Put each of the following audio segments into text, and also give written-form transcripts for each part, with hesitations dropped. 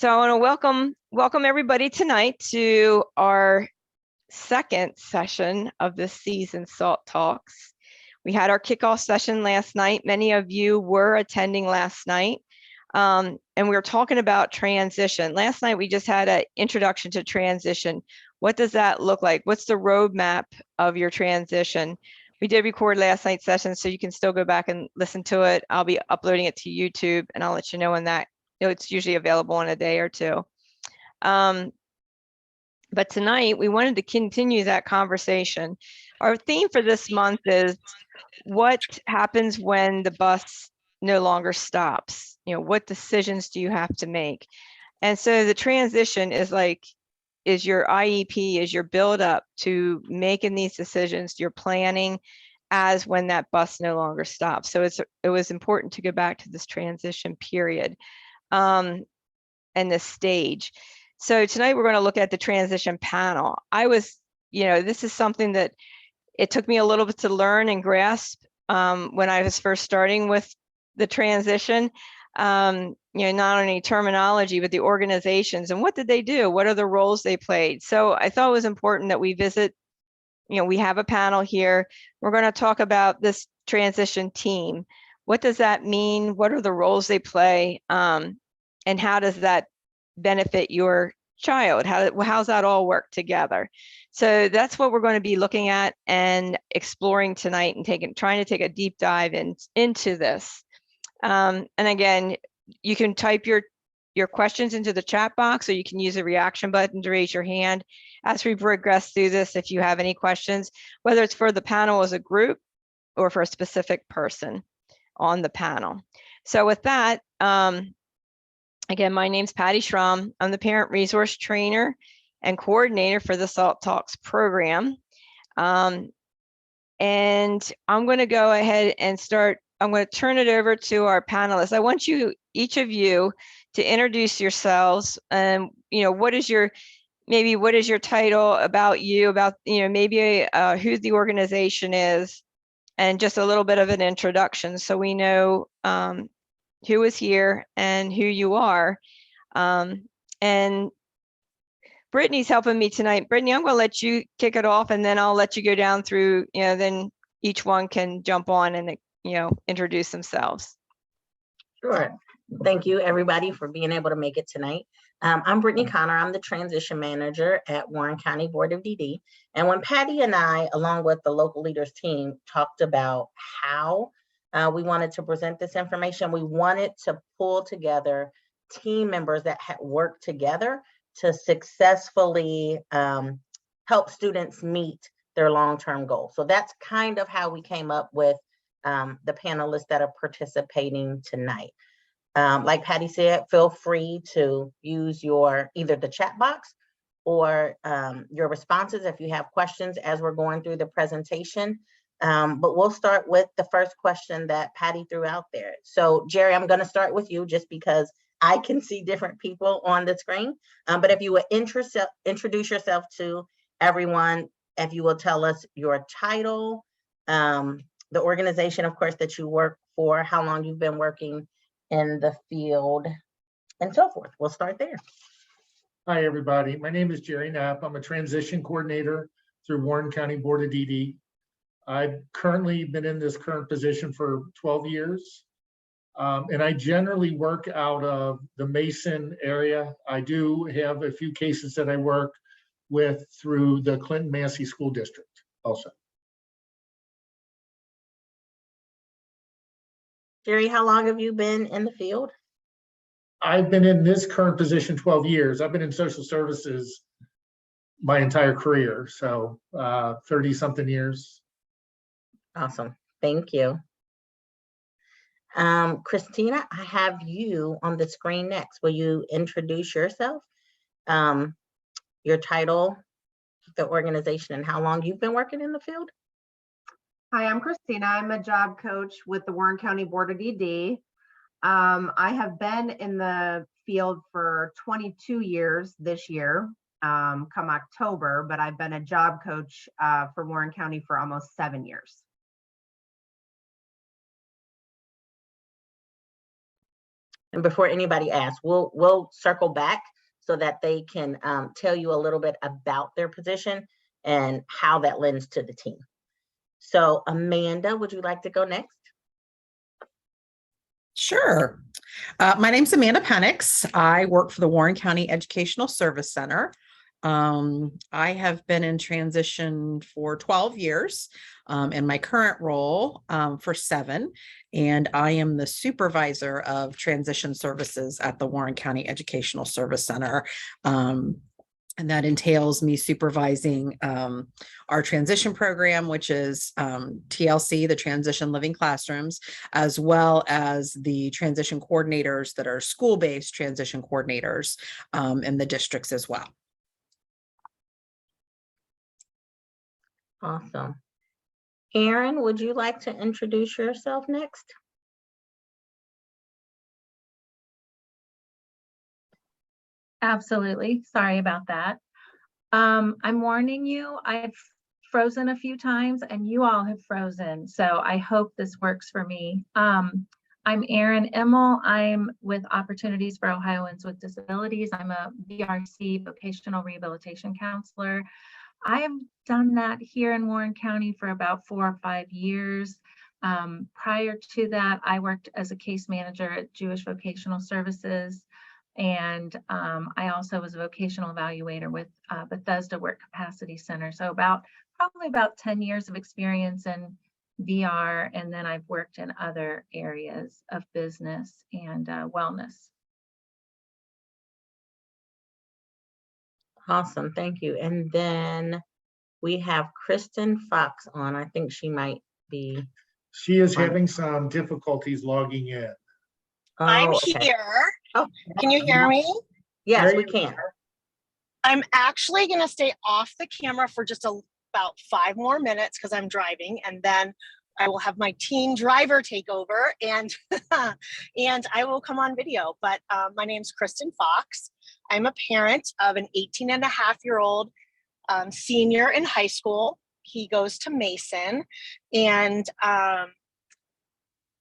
So I want to welcome everybody tonight to our second session of this season, SALT Talks. We had our kickoff session last night. Many of you were attending last night, and we were talking about transition. Last night, we just had an introduction to transition. What does that look like? What's the roadmap of your transition? We did record last night's session, so you can still go back and listen to it. I'll be uploading it to YouTube, and I'll let you know when that, it's usually available in a day or two. But tonight, we wanted to continue that conversation. Our theme for this month is what happens when the bus no longer stops? What decisions do you have to make? And so the transition is your IEP, is your build up to making these decisions, your planning as when that bus no longer stops. So it was important to go back to this transition period and this stage. So tonight we're going to look at the transition panel. This is something that it took me a little bit to learn and grasp when I was first starting with the transition. Not only terminology, but the organizations and what did they do? What are the roles they played? So I thought it was important that we visit, we have a panel here. We're going to talk about this transition team. What does that mean? What are the roles they play? And how does that benefit your child? How's that all work together? So that's what we're going to be looking at and exploring tonight and trying to take a deep dive into this. And again, you can type your questions into the chat box, or you can use the reaction button to raise your hand as we progress through this. If you have any questions, whether it's for the panel as a group or for a specific person on the panel. So with that, again, my name's Patty Schramm. I'm the Parent Resource Trainer and Coordinator for the SALT Talks program. And I'm going to go ahead and start. I'm going to turn it over to our panelists. I want each of you to introduce yourselves and, what is your title, about you, maybe who the organization is, and just a little bit of an introduction so we know who is here and who you are. And Brittany's helping me tonight. Brittany, I'm going to let you kick it off, and then I'll let you go down through, then each one can jump on and, introduce themselves. Sure. Thank you, everybody, for being able to make it tonight. I'm Brittany.conner. I'm the transition manager at Warren County Board of DD. And when Patty and I, along with the local leaders team, talked about how we wanted to present this information, we wanted to pull together team members that had worked together to successfully help students meet their long-term goals. So that's kind of how we came up with the panelists that are participating tonight. Like Patty said, feel free to use either the chat box or your responses if you have questions as we're going through the presentation. But we'll start with the first question that Patty threw out there. So Gerry, I'm going to start with you just because I can see different people on the screen. But if you would introduce yourself to everyone, if you will tell us your title, the organization, of course, that you work for, how long you've been working in the field, and so forth. We'll start there. Hi, everybody. My name is Gerard.knapp. I'm a transition coordinator through Warren County Board of DD. I've currently been in this current position for 12 years. And I generally work out of the Mason area. I do have a few cases that I work with through the Clinton-Massey School District also. Gerry, how long have you been in the field? I've been in this current position 12 years. I've been in social services my entire career, so 30-something years. Awesome. Thank you. Christina, I have you on the screen next. Will you introduce yourself, your title, the organization, and how long you've been working in the field? Hi, I'm Christina. I'm a job coach with the Warren County Board of DD. I have been in the field for 22 years this year, come October, but I've been a job coach for Warren County for almost 7 years. And before anybody asks, we'll circle back so that they can tell you a little bit about their position and how that lends to the team. So Amanda, would you like to go next? Sure. My name's Amanda Pennix. I work for the Warren County Educational Service Center. I have been in transition for 12 years, in my current role for 7, and I am the supervisor of transition services at the Warren County Educational Service Center. And that entails me supervising our transition program, which is TLC, the Transition Living Classrooms, as well as the transition coordinators that are school-based transition coordinators in the districts as well. Awesome. Erin, would you like to introduce yourself next? Absolutely. Sorry about that. I'm warning you, I've frozen a few times and you all have frozen. So I hope this works for me. I'm Erin Immell. I'm with Opportunities for Ohioans with Disabilities. I'm a VRC, Vocational Rehabilitation Counselor. I have done that here in Warren County for about 4 or 5 years. Prior to that, I worked as a case manager at Jewish Vocational Services. And I also was a vocational evaluator with Bethesda Work Capacity Center. So probably about 10 years of experience in VR. And then I've worked in other areas of business and wellness. Awesome, thank you. And then we have Kristen Fox on. I think she might be. She is having some difficulties logging in. Oh, I'm okay. here. Oh, Can you hear me? yes, Very we can. I'm actually going to stay off the camera for just about 5 more minutes because I'm driving, and then I will have my teen driver take over and and I will come on video. But my name's Kristen Fox. I'm a parent of an 18-and-a-half-year-old senior in high school. He goes to Mason, and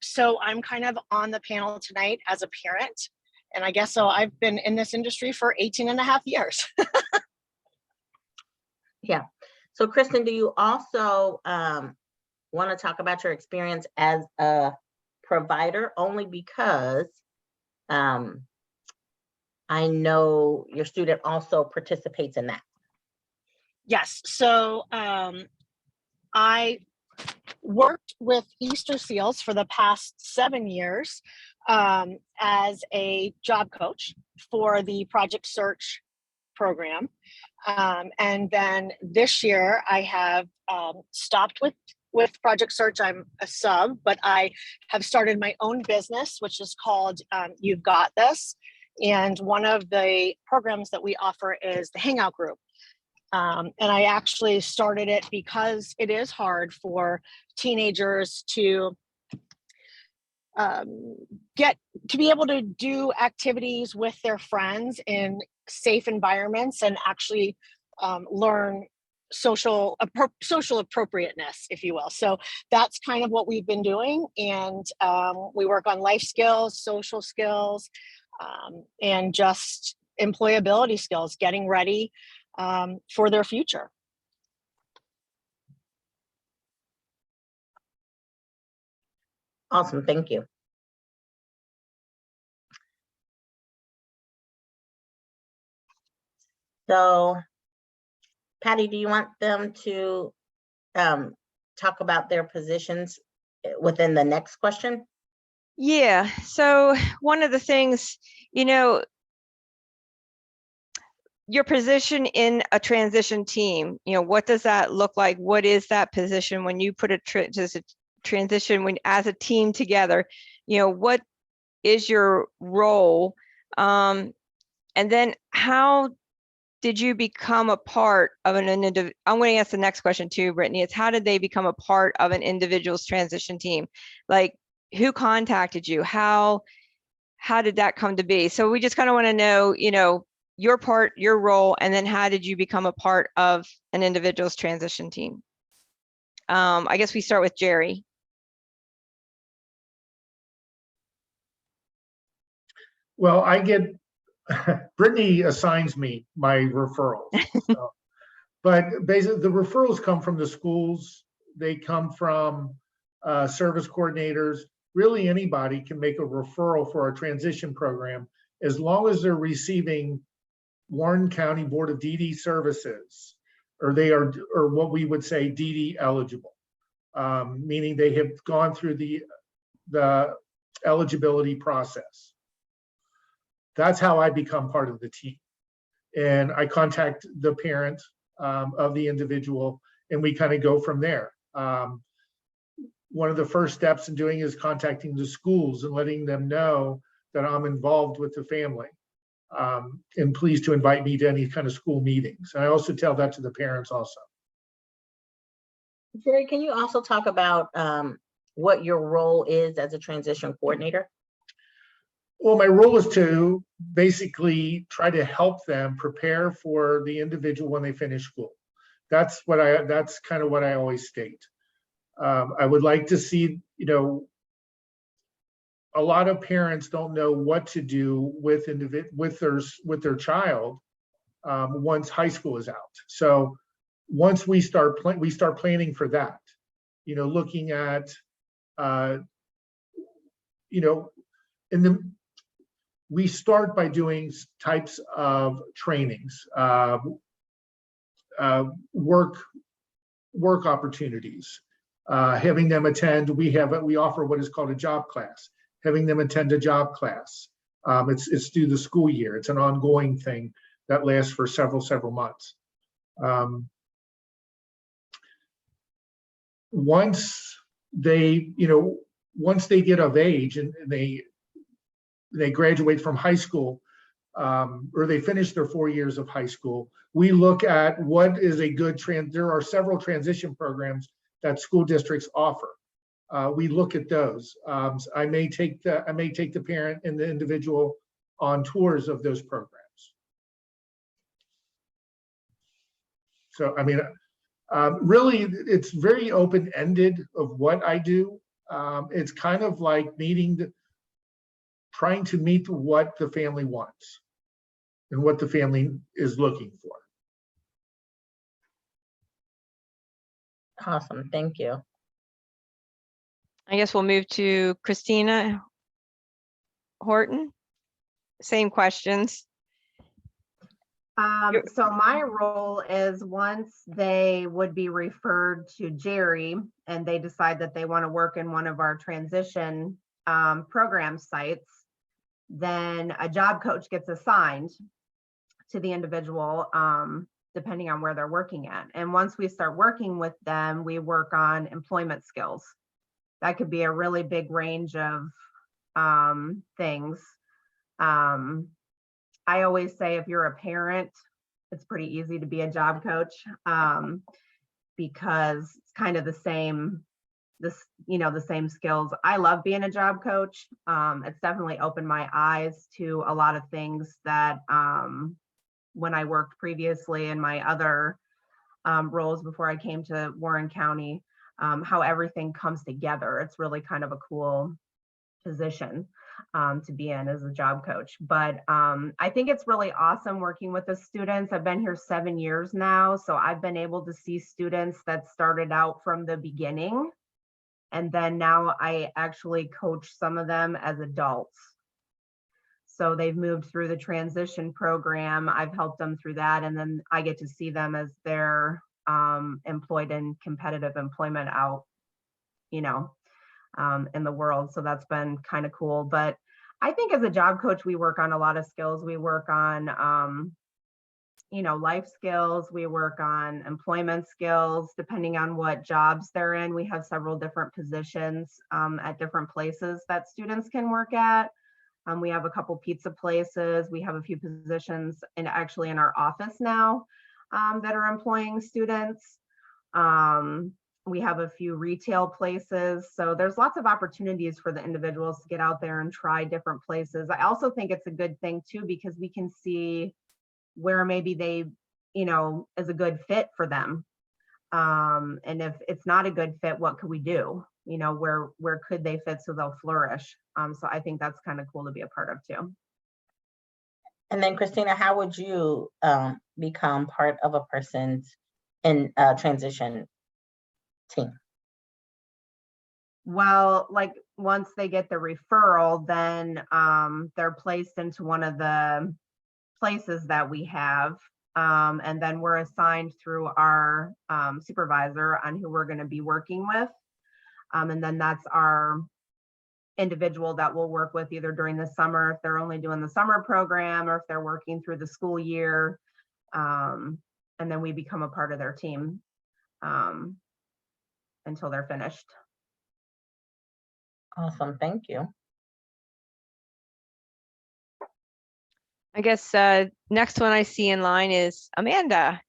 so I'm kind of on the panel tonight as a parent. And I guess so I've been in this industry for 18-and-a-half years. Yeah. So Kristen, do you also want to talk about your experience as a provider? Only because I know your student also participates in that. Yes. So I worked with Easter Seals for the past 7 years as a job coach for the Project Search program. And then this year I have stopped with Project Search. I'm a sub, but I have started my own business, which is called You've Got This. And one of the programs that we offer is the Hangout group. And I actually started it because it is hard for teenagers to be able to do activities with their friends in safe environments and actually learn social appropriateness, if you will. So that's kind of what we've been doing. And we work on life skills, social skills, and just employability skills, getting ready for their future. Awesome, thank you. So, Patty, do you want them to talk about their positions within the next question? Yeah, so one of the things, your position in a transition team, what does that look like? What is that position when you put a transition as a team together? What is your role? And then how did you become a part of an individual? I'm going to ask the next question too, Brittany. It's how did they become a part of an individual's transition team? Like, who contacted you? How did that come to be? So we just kind of want to know, your part, your role, and then how did you become a part of an individual's transition team? I guess we start with Gerry. Well, I get, Brittany assigns me my referrals. So, but basically the referrals come from the schools. They come from service coordinators. Really anybody can make a referral for our transition program as long as they're receiving Warren County Board of DD services, or they are, or what we would say DD eligible, meaning they have gone through the eligibility process. That's how I become part of the team. And I contact the parent of the individual, and we kind of go from there. One of the first steps in doing is contacting the schools and letting them know that I'm involved with the family. And please to invite me to any kind of school meetings. And I also tell that to the parents also. Gerry, can you also talk about what your role is as a transition coordinator? Well, my role is to basically try to help them prepare for the individual when they finish school. That's kind of what I always state. I would like to see, you know, a lot of parents don't know what to do with their child once high school is out. So once we start planning for that, you know, looking at, you know, we start by doing types of trainings, work opportunities, having them attend. We offer what is called a job class, having them attend a job class. It's through the school year. It's an ongoing thing that lasts for several months. Once they get of age and they graduate from high school, or they finish their 4 years of high school, we look at what is a good there are several transition programs that school districts offer. We look at those. I may take the parent and the individual on tours of those programs. So, I mean, really, it's very open-ended of what I do. It's kind of like trying to meet what the family wants and what the family is looking for. Awesome, thank you. I guess we'll move to Christina.horton. Same questions. So my role is once they would be referred to Gerry and they decide that they want to work in one of our transition program sites, then a job coach gets assigned to the individual depending on where they're working at. And once we start working with them, we work on employment skills. That could be a really big range of things. I always say if you're a parent, it's pretty easy to be a job coach because it's kind of the same skills. I love being a job coach. It's definitely opened my eyes to a lot of things that when I worked previously in my other roles before I came to Warren County, how everything comes together. It's really kind of a cool position to be in as a job coach. But I think it's really awesome working with the students. I've been here 7 years now, so I've been able to see students that started out from the beginning. And then now I actually coach some of them as adults. So they've moved through the transition program. I've helped them through that. And then I get to see them as they're employed in competitive employment out, in the world. So that's been kind of cool. But I think as a job coach, we work on a lot of skills. We work on, life skills. We work on employment skills, depending on what jobs they're in. We have several different positions at different places that students can work at. We have a couple pizza places. We have a few positions actually in our office now that are employing students. We have a few retail places. So there's lots of opportunities for the individuals to get out there and try different places. I also think it's a good thing too, because we can see where maybe they, is a good fit for them. And if it's not a good fit, what could we do? Where could they fit so they'll flourish? So I think that's kind of cool to be a part of too. And then Christina, how would you become part of a person's transition team? Well, like once they get the referral, then they're placed into one of the places that we have. And then we're assigned through our supervisor on who we're going to be working with. And then that's our individual that we'll work with either during the summer, if they're only doing the summer program, or if they're working through the school year. And then we become a part of their team until they're finished. Awesome, thank you. I guess next one I see in line is Amanda.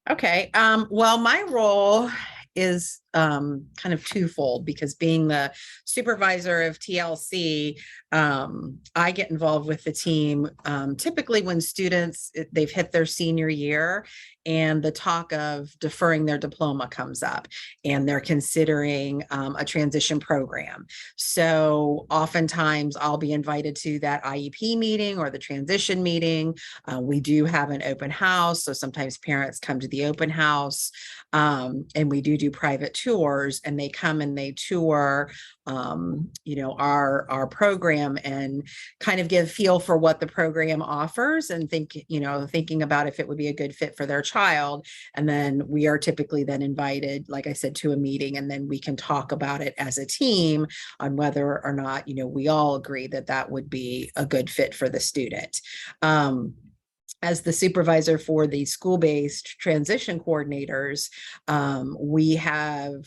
Okay, well, my role is kind of twofold, because being the supervisor of TLC, I get involved with the team typically when students, they've hit their senior year and the talk of deferring their diploma comes up and they're considering a transition program. So oftentimes I'll be invited to that IEP meeting or the transition meeting. We do have an open house, so sometimes parents come to the open house, and we do private tours, and they come and they tour our program and kind of give feel for what the program offers, and thinking about if it would be a good fit for their child. And then we are typically then invited, like I said, to a meeting, and then we can talk about it as a team on whether or not we all agree that that would be a good fit for the student. As the supervisor for the school-based transition coordinators, we have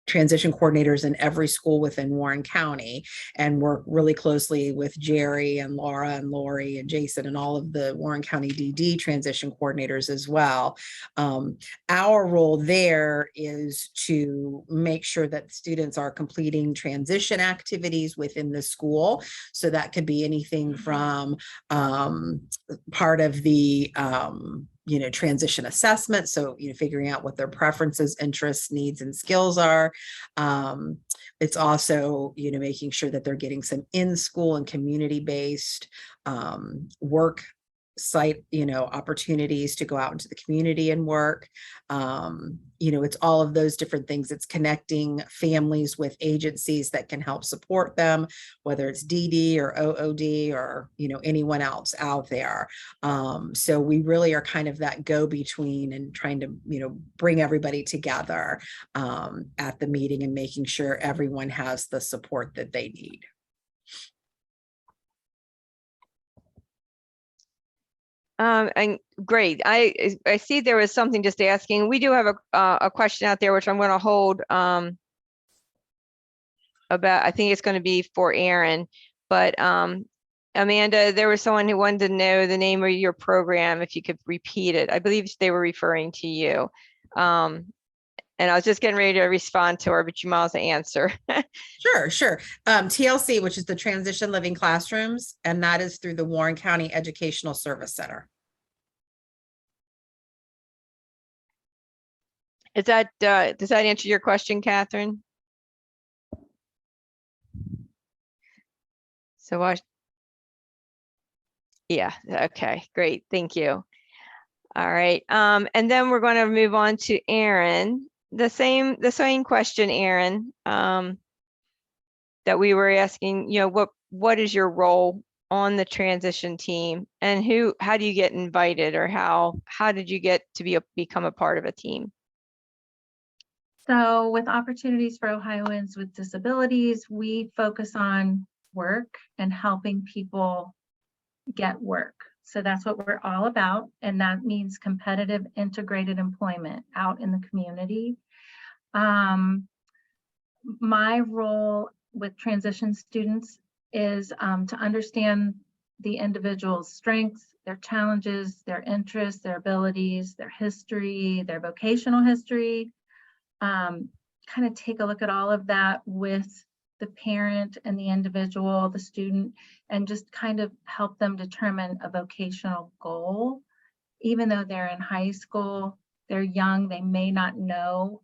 transition coordinators in every school within Warren County, and work really closely with Gerry and Laura and Lori and Jason and all of the Warren County DD transition coordinators as well. Our role there is to make sure that students are completing transition activities within the school. So that could be anything from part of the transition assessment. So, figuring out what their preferences, interests, needs, and skills are. It's also, making sure that they're getting some in-school and community-based work site, opportunities to go out into the community and work. It's all of those different things. It's connecting families with agencies that can help support them, whether it's DD or OOD or, anyone else out there. So we really are kind of that go-between and trying to, bring everybody together at the meeting and making sure everyone has the support that they need. And great. I see there was something just asking. We do have a question out there, which I'm going to hold about. I think it's going to be for Erin, but Amanda, there was someone who wanted to know the name of your program, if you could repeat it. I believe they were referring to you. And I was just getting ready to respond to her, but you might as well answer. Sure. TLC, which is the Transition Living Classrooms, and that is through the Warren County Educational Service Center. Is that, does that answer your question, Catherine? So yeah, okay, great, thank you. All right, and then we're going to move on to Erin. The same question, Erin, that we were asking, what is your role on the transition team, and how do you get invited, or how did you get to become a part of a team? So with Opportunities for Ohioans with Disabilities, we focus on work and helping people get work. So that's what we're all about. And that means competitive integrated employment out in the community. My role with transition students is to understand the individual's strengths, their challenges, their interests, their abilities, their history, their vocational history. Kind of take a look at all of that with the parent and the individual, the student, and just kind of help them determine a vocational goal. Even though they're in high school, they're young, they may not know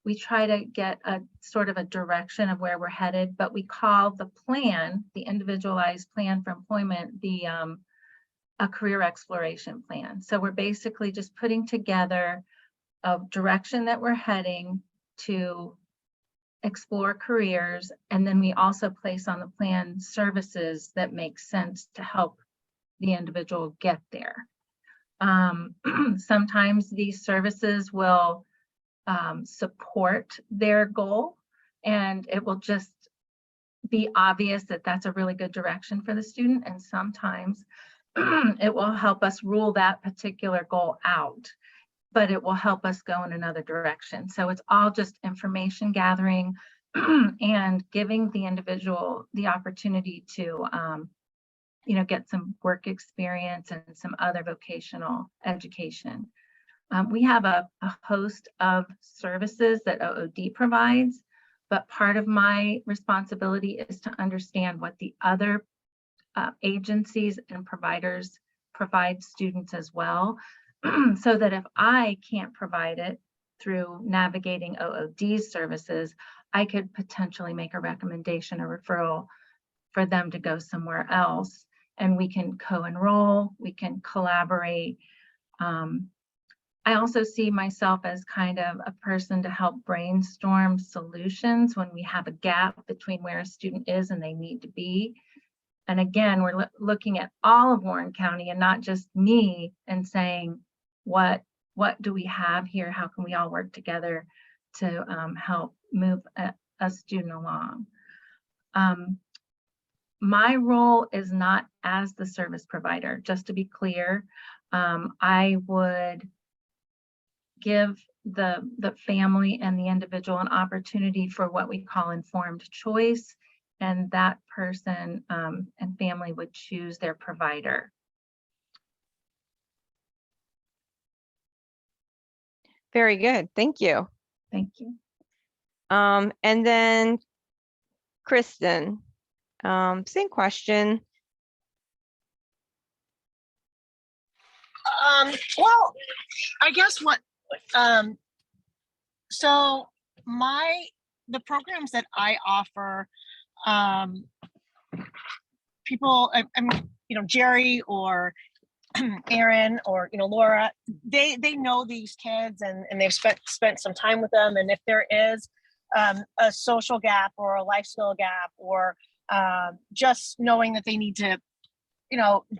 we try to get a sort of a direction of where we're headed, but we call the plan, the individualized plan for employment, a career exploration plan. So we're basically just putting together a direction that we're heading to explore careers. And then we also place on the plan services that make sense to help the individual get there. Sometimes these services will support their goal, and it will just be obvious that that's a really good direction for the student. And sometimes it will help us rule that particular goal out, but it will help us go in another direction. So it's all just information gathering and giving the individual the opportunity to get some work experience and some other vocational education. We have a host of services that OOD provides, but part of my responsibility is to understand what the other agencies and providers provide students as well, so that if I can't provide it through navigating OOD's services, I could potentially make a recommendation or referral for them to go somewhere else, and we can co-enroll, we can collaborate. I also see myself as kind of a person to help brainstorm solutions when we have a gap between where a student is and they need to be. And again, we're looking at all of Warren County and not just me, and saying, what do we have here? How can we all work together to help move a student along? My role is not as the service provider, just to be clear. I would give the family and the individual an opportunity for what we call informed choice, and that person and family would choose their provider. Very good. Thank you. Thank you. And then Kristen, same question. Well, I guess so the programs that I offer, people, Gerry or Erin or Laura, they know these kids and they've spent some time with them, and if there is a social gap or a life skill gap, or just knowing that they need to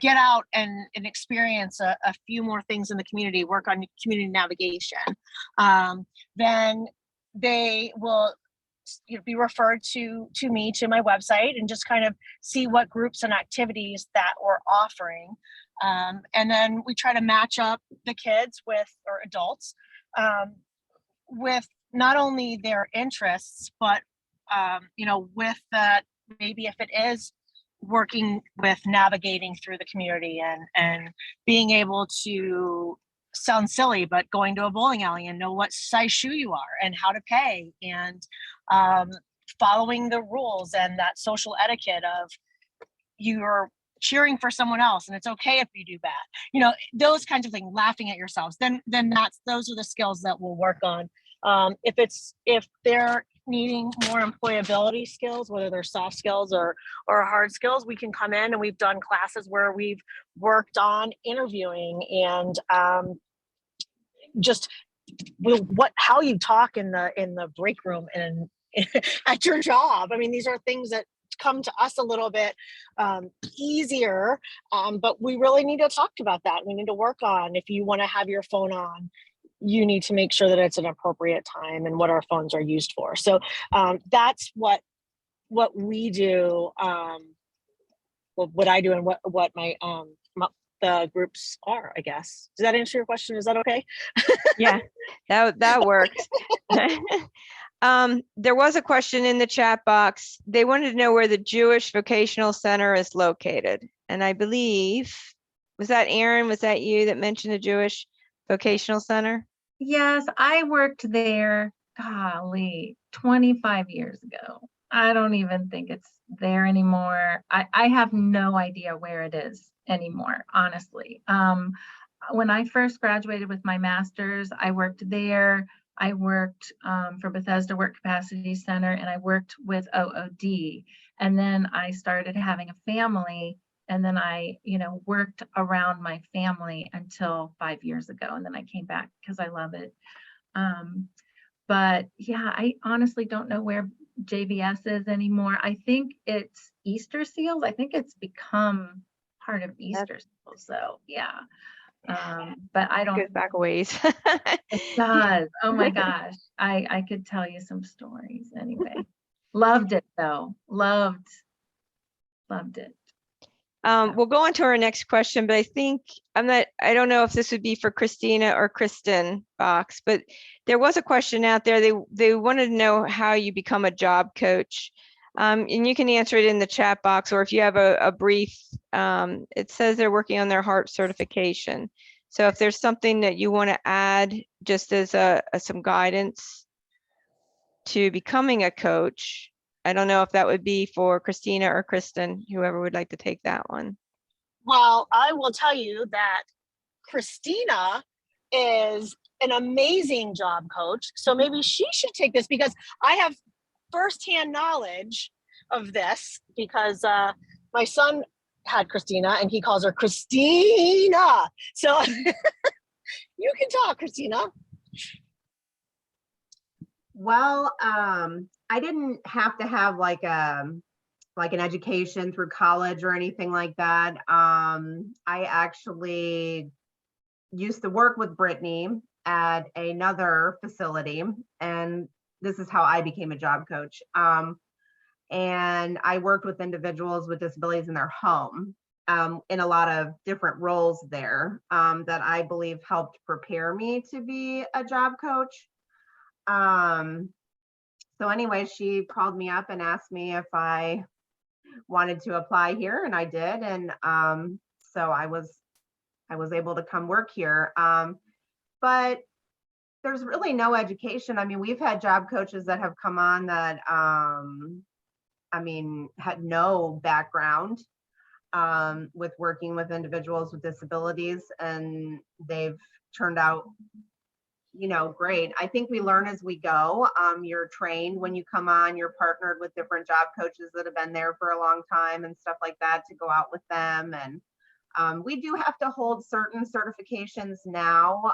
get out and experience a few more things in the community, work on community navigation, then they will be referred to me, to my website, and just kind of see what groups and activities that we're offering. And then we try to match up the kids or adults with not only their interests, but with that, maybe if it is working with navigating through the community and being able to, sound silly, but going to a bowling alley and know what size shoe you are and how to pay, and following the rules and that social etiquette of you're cheering for someone else and it's okay if you do bad, those kinds of things, laughing at yourselves, then those are the skills that we'll work on. If they're needing more employability skills, whether they're soft skills or hard skills, we can come in, and we've done classes where we've worked on interviewing and just how you talk in the break room and at your job. I mean, these are things that come to us a little bit easier, but we really need to talk about that. We need to work on, if you want to have your phone on, you need to make sure that it's an appropriate time and what our phones are used for. So that's what we do, what I do, and what my the groups are, I guess. Does that answer your question? Is that okay? Yeah, that works. There was a question in the chat box. They wanted to know where the Jewish Vocational Center is located. And I believe, was that Erin? Was that you that mentioned the Jewish Vocational Center? Yes, I worked there, golly, 25 years ago. I don't even think it's there anymore. I have no idea where it is anymore, honestly. When I first graduated with my master's, I worked there. I worked for Bethesda Work Capacity Center, and I worked with OOD. And then I started having a family, and then I, worked around my family until 5 years ago. And then I came back because I love it. But yeah, I honestly don't know where JVS is anymore. I think it's Easter Seals. I think it's become part of Easter Seals. So yeah. But I don't. Goes back a ways. It does. Oh my gosh. I could tell you some stories anyway. Loved it though. Loved it. We'll go on to our next question, but I don't know if this would be for Christina or Kristen Fox, but there was a question out there. They wanted to know how you become a job coach. And you can answer it in the chat box, or if you have a brief, it says they're working on their HARP certification. So if there's something that you want to add just as some guidance to becoming a coach, I don't know if that would be for Christina or Kristen, whoever would like to take that one. Well, I will tell you that Christina is an amazing job coach. So maybe she should take this, because I have firsthand knowledge of this, because my son had Christina and he calls her Christina. So you can talk, Christina. Well, I didn't have to have like an education through college or anything like that. I actually used to work with Brittany at another facility, and this is how I became a job coach. And I worked with individuals with disabilities in their home in a lot of different roles there that I believe helped prepare me to be a job coach. So anyway, she called me up and asked me if I wanted to apply here, and I did. And so I was able to come work here. But there's really no education. I mean, we've had job coaches that have come on that, had no background with working with individuals with disabilities, and they've turned out, great. I think we learn as we go. You're trained when you come on, you're partnered with different job coaches that have been there for a long time and stuff like that to go out with them. And we do have to hold certain certifications now.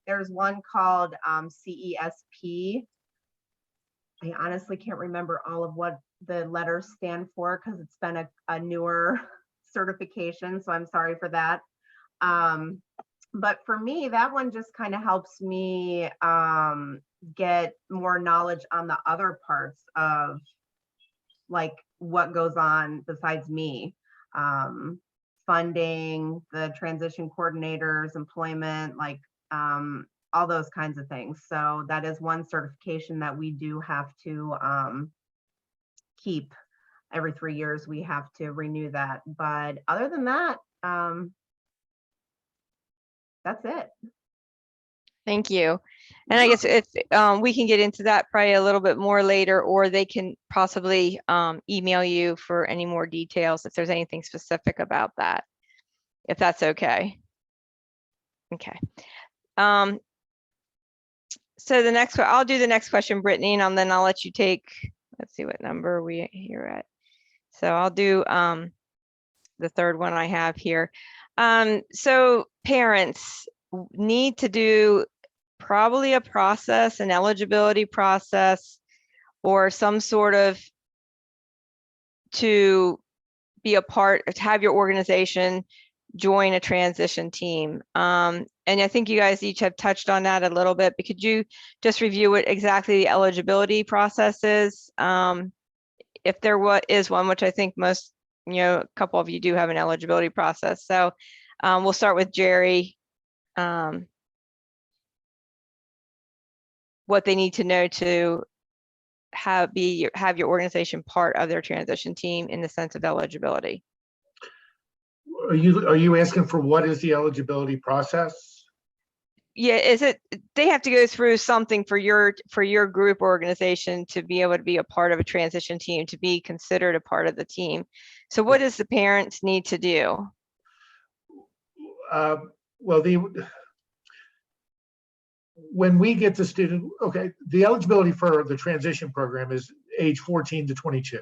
There's one called CESP. I honestly can't remember all of what the letters stand for because it's been a newer certification, so I'm sorry for that. But for me, that one just kind of helps me get more knowledge on the other parts of like what goes on besides me. Funding, the transition coordinators, employment, like all those kinds of things. So that is one certification that we do have to keep. Every 3 years, we have to renew that. But other than that, that's it. Thank you. And I guess if we can get into that probably a little bit more later, or they can possibly email you for any more details if there's anything specific about that, if that's okay. Okay. So the next one, I'll do the next question, Brittany, and then I'll let you take, let's see what number we here at. So I'll do the third one I have here. So parents need to do probably a process, an eligibility process, or some sort of to be a part, to have your organization join a transition team. And I think you guys each have touched on that a little bit, but could you just review what exactly the eligibility process is? If there is one, which I think most, a couple of you do have an eligibility process. So we'll start with Gerry. What they need to know to have your organization part of their transition team in the sense of eligibility. Are you asking for what is the eligibility process? Yeah, they have to go through something for your group organization to be able to be a part of a transition team, to be considered a part of the team. So what does the parents need to do? Well, when we get the student, okay, the eligibility for the transition program is age 14 to 22.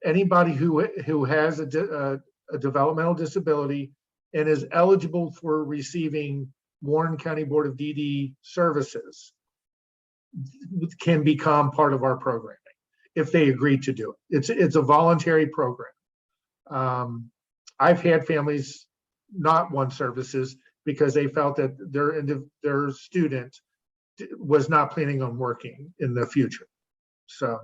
Anybody who has a developmental disability and is eligible for receiving Warren County Board of DD services can become part of our programming if they agree to do it. It's a voluntary program. I've had families not want services because they felt that their student was not planning on working in the future. So,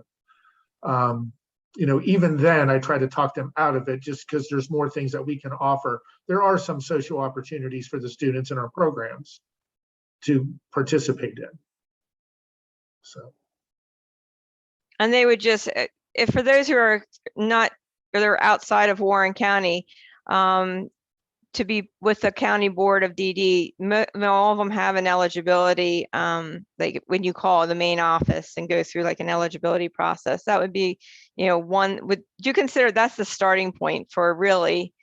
you know, even then I try to talk them out of it just because there's more things that we can offer. There are some social opportunities for the students in our programs to participate in. So. And they would just, if for those who are not, or they're outside of Warren County, to be with the County Board of DD, all of them have an eligibility, like when you call the main office and go through like an eligibility process, that would be, you know, would you consider that's the starting point for really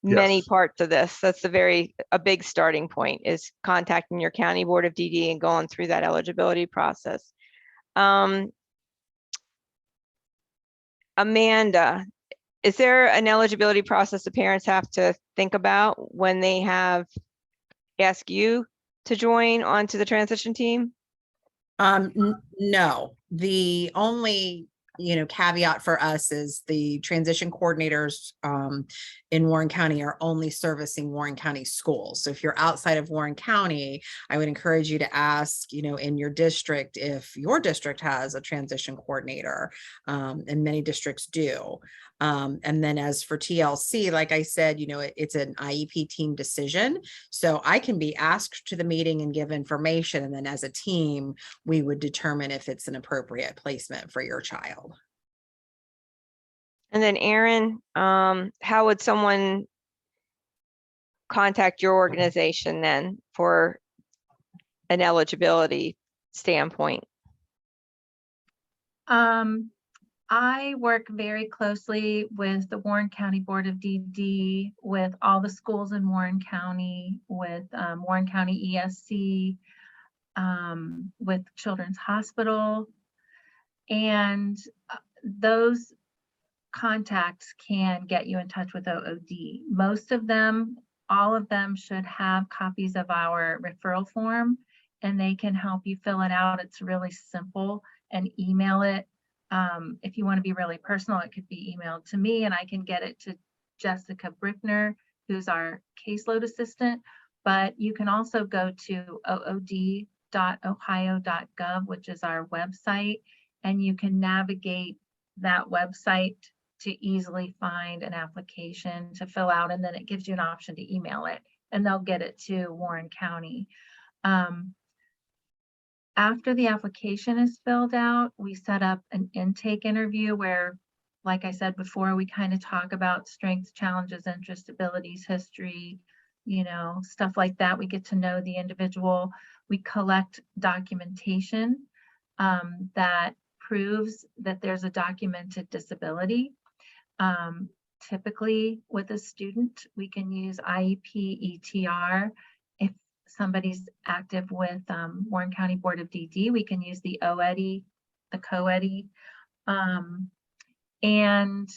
many Yes. parts of this? That's a big starting point, is contacting your County Board of DD and going through that eligibility process. Amanda, is there an eligibility process the parents have to think about when they ask you to join onto the transition team? No, the only, caveat for us is the transition coordinators in Warren County are only servicing Warren County schools. So if you're outside of Warren County, I would encourage you to ask, in your district, if your district has a transition coordinator, and many districts do. And then as for TLC, like I said, it's an IEP team decision. So I can be asked to the meeting and give information. And then as a team, we would determine if it's an appropriate placement for your child. And then Erin, how would someone contact your organization then for an eligibility standpoint? I work very closely with the Warren County Board of DD, with all the schools in Warren County, with Warren County ESC, with Children's Hospital, and those contacts can get you in touch with OOD. Most of them, all of them should have copies of our referral form, and they can help you fill it out. It's really simple, and email it. If you want to be really personal, it could be emailed to me and I can get it to Jessica Brickner, who's our caseload assistant. But you can also go to ood.ohio.gov, which is our website, and you can navigate that website to easily find an application to fill out, and then it gives you an option to email it, and they'll get it to Warren County. After the application is filled out, we set up an intake interview where, like I said before, we kind of talk about strengths, challenges, interests, abilities, history, stuff like that. We get to know the individual. We collect documentation that proves that there's a documented disability. Typically with a student, we can use IEP, ETR. If somebody's active with Warren County Board of DD, we can use the OEDI, the COEDI. And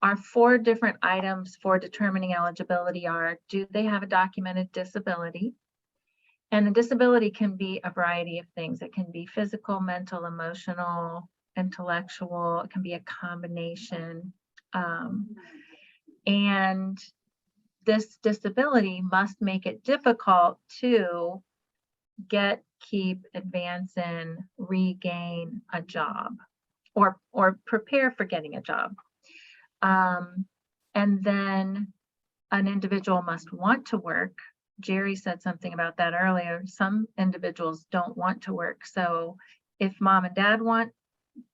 our 4 different items for determining eligibility are: do they have a documented disability? And the disability can be a variety of things. It can be physical, mental, emotional, intellectual. It can be a combination. And this disability must make it difficult to get, keep, advance in, regain a job, or prepare for getting a job. And then an individual must want to work. Gerry said something about that earlier. Some individuals don't want to work. So if mom and dad want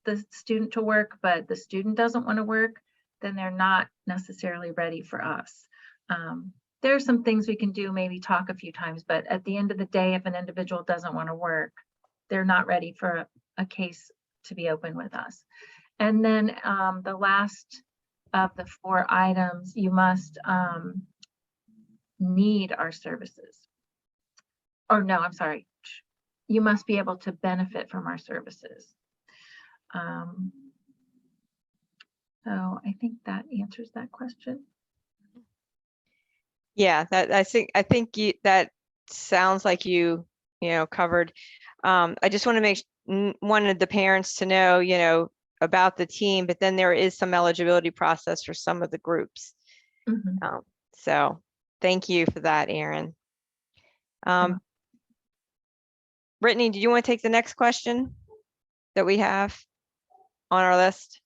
the student to work, but the student doesn't want to work, then they're not necessarily ready for us. There are some things we can do, maybe talk a few times, but at the end of the day, if an individual doesn't want to work, they're not ready for a case to be open with us. And then the last of the 4 items, you must need our services. Or no, I'm sorry, you must be able to benefit from our services. So I think that answers that question. Yeah, I think that sounds like you covered. I just want to wanted the parents to know, about the team, but then there is some eligibility process for some of the groups. So thank you for that, Erin. Brittany, do you want to take the next question that we have on our list?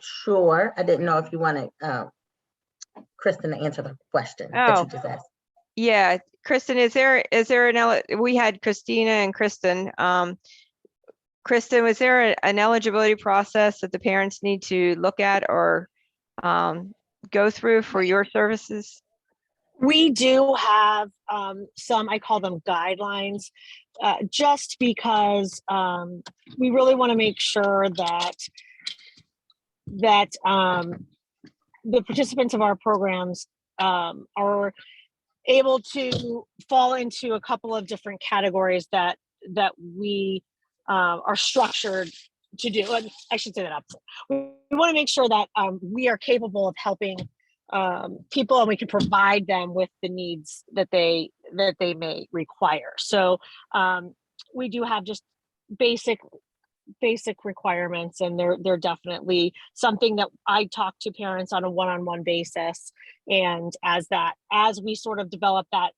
Sure. I didn't know if you wanted Kristen to answer the question that you just asked. Yeah, Kristin, is there we had Christina and Kristin. Kristin, was there an eligibility process that the parents need to look at or go through for your services? We do have some, I call them guidelines, just because we really want to make sure that the participants of our programs are able to fall into a couple of different categories that we are structured to do. And I should say that opposite. We want to make sure that we are capable of helping people, and we can provide them with the needs that they may require. So we do have just basic requirements, and they're definitely something that I talk to parents on a one-on-one basis. And as we sort of develop that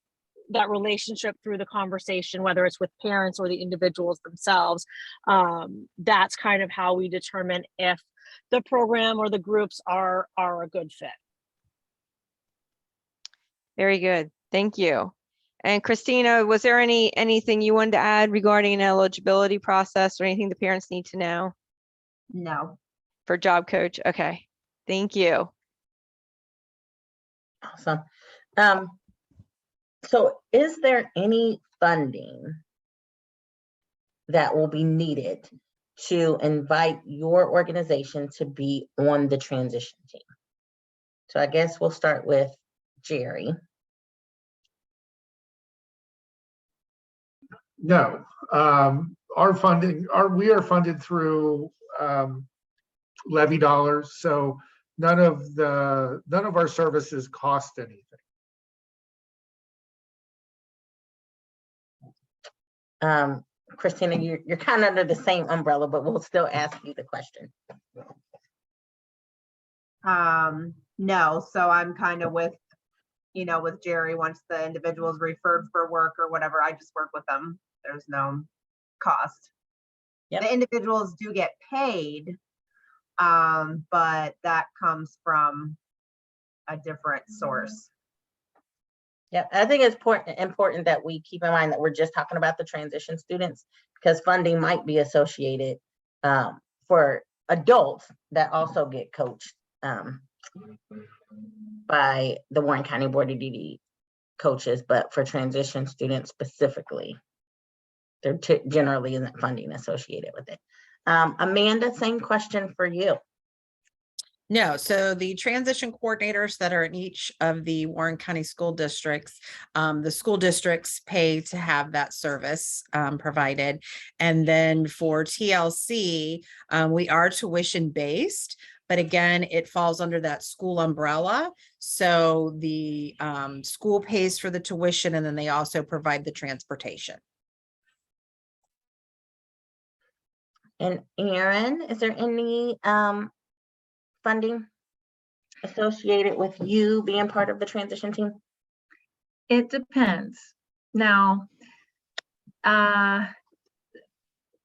relationship through the conversation, whether it's with parents or the individuals themselves, that's kind of how we determine if the program or the groups are a good fit. Very good. Thank you. And Christina, was there anything you wanted to add regarding an eligibility process or anything the parents need to know No. for job coach? Okay. Thank you. Awesome. So is there any funding that will be needed to invite your organization to be on the transition team? So I guess we'll start with Gerry. No, we are funded through levy dollars, so none of our services cost anything. Christina, you're kind of under the same umbrella, but we'll still ask you the question. No, so I'm kind of with Gerry. Once the individual is referred for work or whatever, I just work with them. There's no cost. Yep. The individuals do get paid, but that comes from a different source. Yeah, I think it's important that we keep in mind that we're just talking about the transition students, because funding might be associated for adults that also get coached by the Warren County Board of DD coaches, but for transition students specifically, there generally isn't funding associated with it. Amanda, same question for you. No, so the transition coordinators that are in each of the Warren County school districts, the school districts pay to have that service provided. And then for TLC, we are tuition based, but again, it falls under that school umbrella. So the school pays for the tuition, and then they also provide the transportation. And Erin, is there any funding associated with you being part of the transition team? It depends. Now, as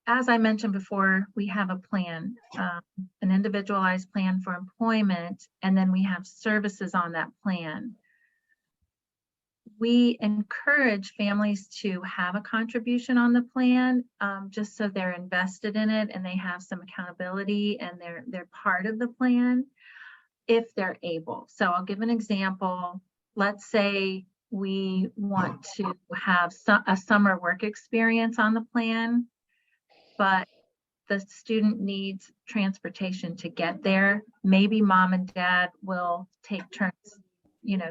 I mentioned before, we have a plan, an individualized plan for employment, and then we have services on that plan. We encourage families to have a contribution on the plan, just so they're invested in it and they have some accountability and they're part of the plan if they're able. So I'll give an example. Let's say we want to have a summer work experience on the plan, but the student needs transportation to get there. Maybe mom and dad will take turns,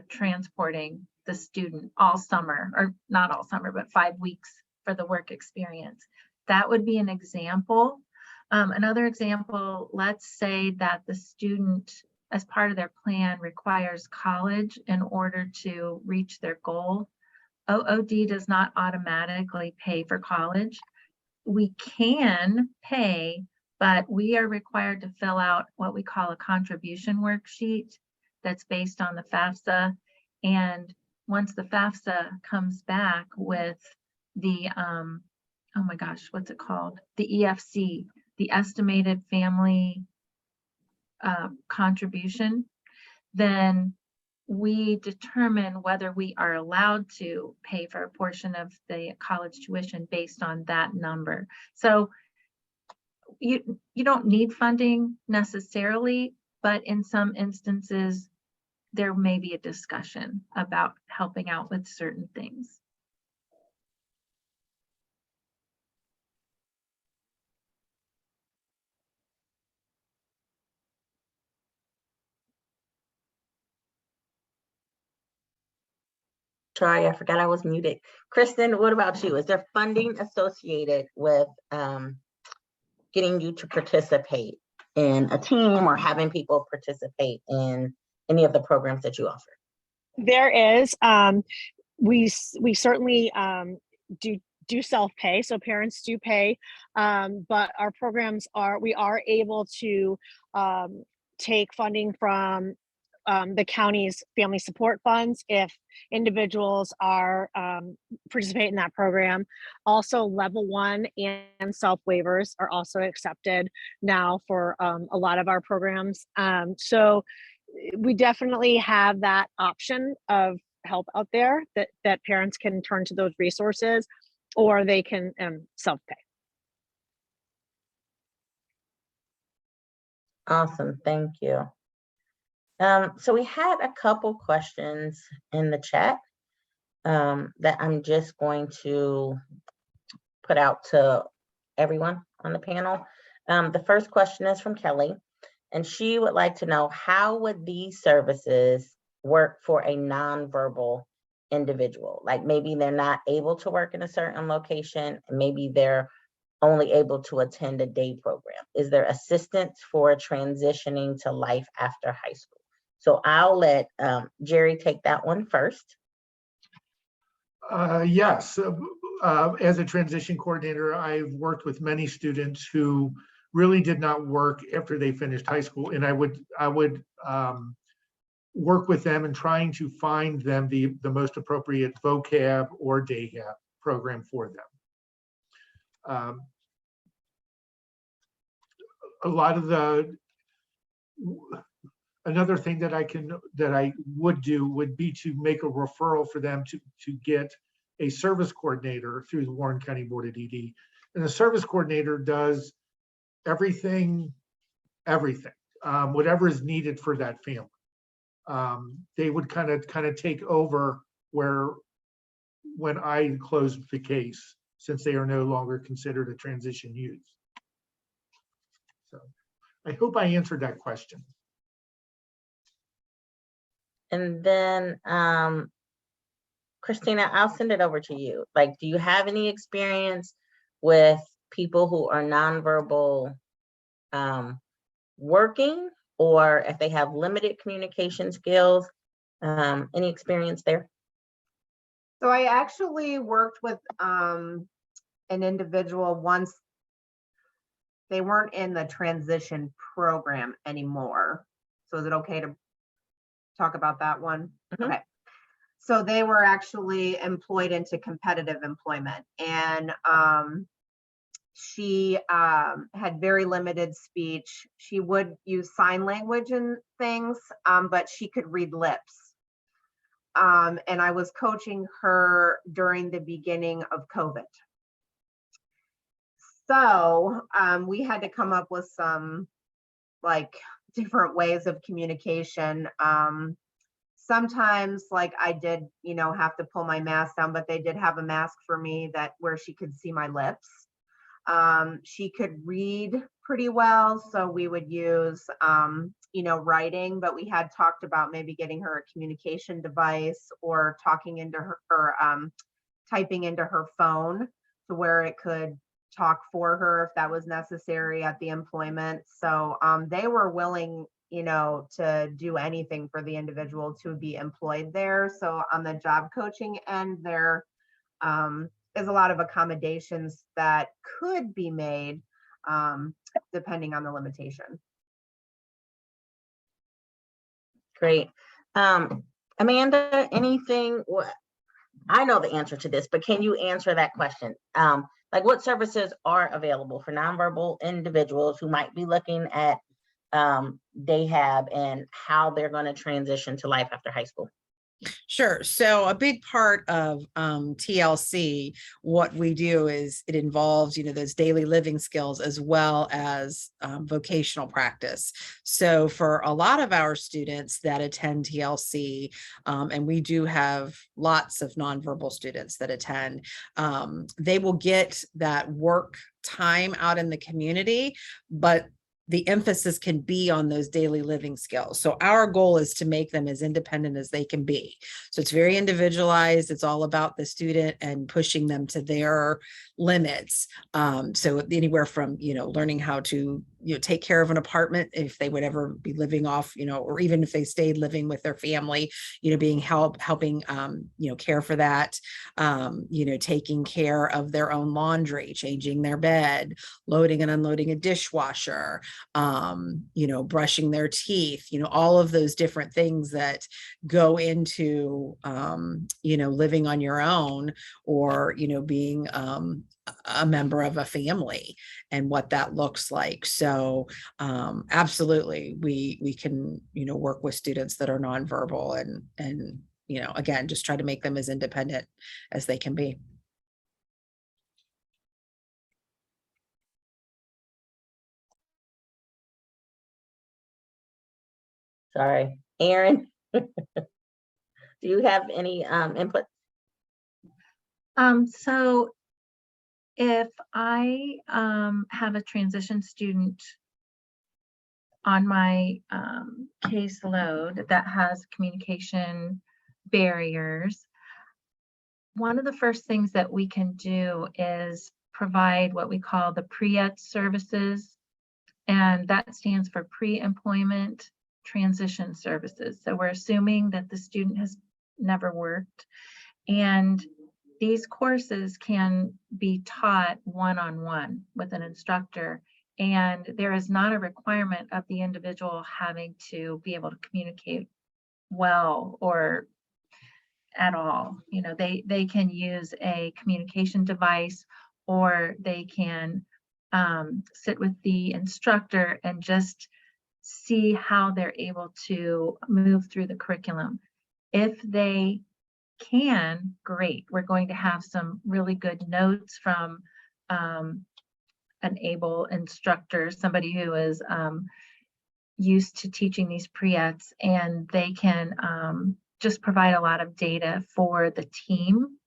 transporting the student all summer, or not all summer, but 5 weeks for the work experience. That would be an example. Another example, let's say that the student, as part of their plan, requires college in order to reach their goal. OOD does not automatically pay for college. We can pay, but we are required to fill out what we call a contribution worksheet that's based on the FAFSA. And once the FAFSA comes back with the, oh my gosh, what's it called? The EFC, the estimated family contribution, then we determine whether we are allowed to pay for a portion of the college tuition based on that number. So you don't need funding necessarily, but in some instances, there may be a discussion about helping out with certain things. Sorry, I forgot I was muted. Kristen, what about you? Is there funding associated with getting you to participate in a team or having people participate in any of the programs that you offer? There is. We certainly do self-pay, so parents do pay, but our programs we are able to take funding from the county's family support funds if individuals are participate in that program. Also, level 1 and self waivers are also accepted now for a lot of our programs. So we definitely have that option of help out there that parents can turn to those resources, or they can self-pay. Awesome, thank you. So we had a couple questions in the chat that I'm just going to put out to everyone on the panel. The first question is from Kelly, and she would like to know, how would these services work for a nonverbal individual? Like maybe they're not able to work in a certain location, and maybe they're only able to attend a day program. Is there assistance for transitioning to life after high school? So I'll let Gerry take that one first. Yes, as a transition coordinator, I've worked with many students who really did not work after they finished high school, and I would work with them in trying to find them the most appropriate vocab or day gap program for them. A lot of another thing that I would do would be to make a referral for them to get a service coordinator through the Warren County Board of DD. And the service coordinator does everything, whatever is needed for that family. They would kind of take over when I closed the case, since they are no longer considered a transition youth. So I hope I answered that question. And then, Christina, I'll send it over to you. Like, do you have any experience with people who are nonverbal working, or if they have limited communication skills? Any experience there? So I actually worked with an individual once. They weren't in the transition program anymore. So is it okay to talk about that one? Mm-hmm. Okay. So they were actually employed into competitive employment, and she had very limited speech. She would use sign language and things, but she could read lips. And I was coaching her during the beginning of COVID. So we had to come up with some like different ways of communication. Sometimes like I did, have to pull my mask down, but they did have a mask for me where she could see my lips. She could read pretty well. So we would use, you know, writing, but we had talked about maybe getting her a communication device or talking into her, or typing into her phone to where it could talk for her if that was necessary at the employment. So they were willing, you know, to do anything for the individual to be employed there. So on the job coaching end, there is a lot of accommodations that could be made depending on the limitation. Great. Amanda, anything, I know the answer to this, but can you answer that question? Like what services are available for nonverbal individuals who might be looking at DAHAB and how they're going to transition to life after high school? Sure. So a big part of TLC, what we do is it involves, you know, those daily living skills as well as vocational practice. So for a lot of our students that attend TLC, and we do have lots of nonverbal students that attend, they will get that work time out in the community, but the emphasis can be on those daily living skills. So our goal is to make them as independent as they can be. So it's very individualized. It's all about the student and pushing them to their limits. So anywhere from, you know, learning how to, you know, take care of an apartment if they would ever be living off, you know, or even if they stayed living with their family, you know, being helping, you know, care for that, you know, taking care of their own laundry, changing their bed, loading and unloading a dishwasher, you know, brushing their teeth, you know, all of those different things that go into, you know, living on your own or, you know, being a member of a family and what that looks like. So absolutely, we can, you know, work with students that are nonverbal and, you know, again, just try to make them as independent as they can be. Sorry, Erin, do you have any input? So if I have a transition student on my caseload that has communication barriers, one of the first things that we can do is provide what we call the pre-ET services, and that stands for pre-employment transition services. So we're assuming that the student has never worked, and these courses can be taught one-on-one with an instructor, and there is not a requirement of the individual having to be able to communicate well or at all. You know, they can use a communication device, or they can sit with the instructor and just see how they're able to move through the curriculum. If they can, great. We're going to have some really good notes from an able instructor, somebody who is used to teaching these pre-ETs, and they can just provide a lot of data for the team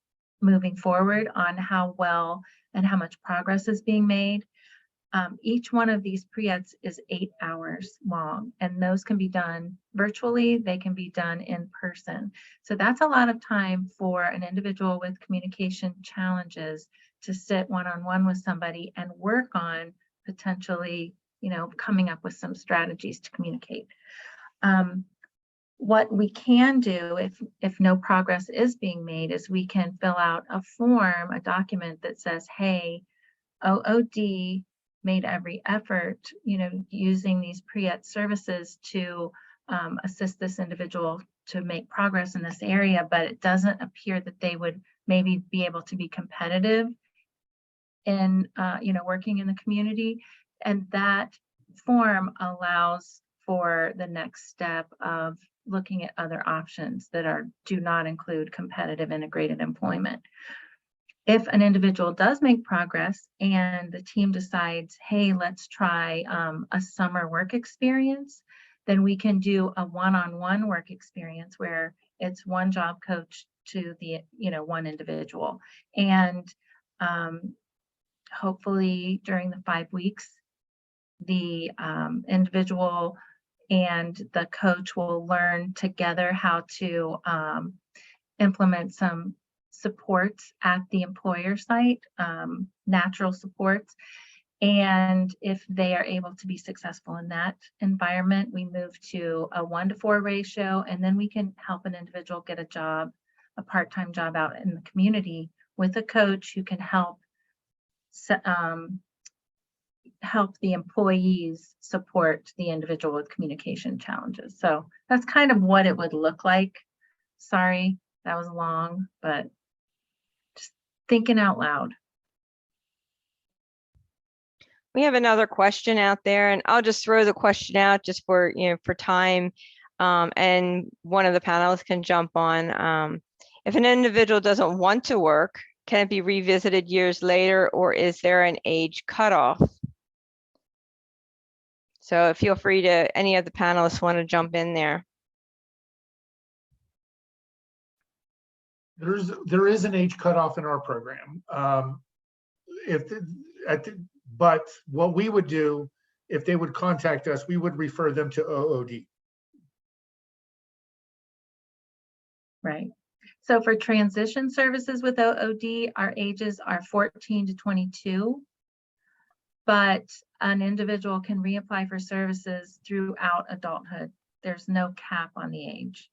moving forward on how well and how much progress is being made. Each one of these pre-ETs is 8 hours long, and those can be done virtually, they can be done in person. So that's a lot of time for an individual with communication challenges to sit one-on-one with somebody and work on potentially, you know, coming up with some strategies to communicate. What we can do if no progress is being made is we can fill out a form, a document that says, hey, OOD made every effort, you know, using these pre-ET services to assist this individual to make progress in this area, but it doesn't appear that they would maybe be able to be competitive in, you know, working in the community. And that form allows for the next step of looking at other options that do not include competitive integrated employment. If an individual does make progress and the team decides, hey, let's try a summer work experience, then we can do a one-on-one work experience where it's one job coach to the, you know, one individual. And hopefully during the 5 weeks, the individual and the coach will learn together how to implement some supports at the employer site, natural supports. And if they are able to be successful in that environment, we move to a 1-to-4 ratio, and then we can help an individual get a job, a part-time job out in the community with a coach who can help help the employees support the individual with communication challenges. So that's kind of what it would look like. Sorry, that was long, but just thinking out loud. We have another question out there, and I'll just throw the question out just for, for time. And one of the panelists can jump on. If an individual doesn't want to work, can it be revisited years later, or is there an age cutoff? So feel free to, any of the panelists want to jump in there. There is an age cutoff in our program. But what we would do, if they would contact us, we would refer them to OOD. Right. So for transition services with OOD, our ages are 14 to 22. But an individual can reapply for services throughout adulthood. There's no cap on the age.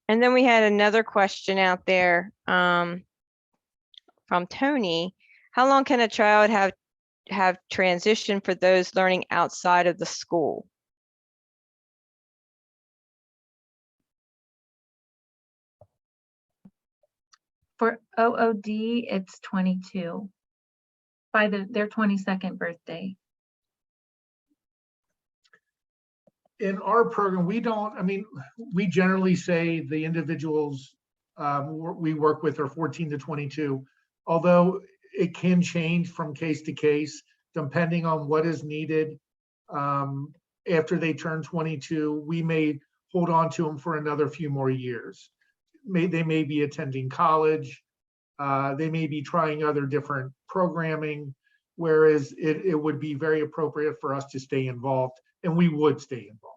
And then we had another question out there from Tony. How long can a child have transition for those learning outside of the school? For OOD, it's 22 by their 22nd birthday. In our program, we generally say the individuals we work with are 14 to 22, although it can change from case to case, depending on what is needed. After they turn 22, we may hold on to them for another few more years. They may be attending college, they may be trying other different programming, whereas it would be very appropriate for us to stay involved, and we would stay involved.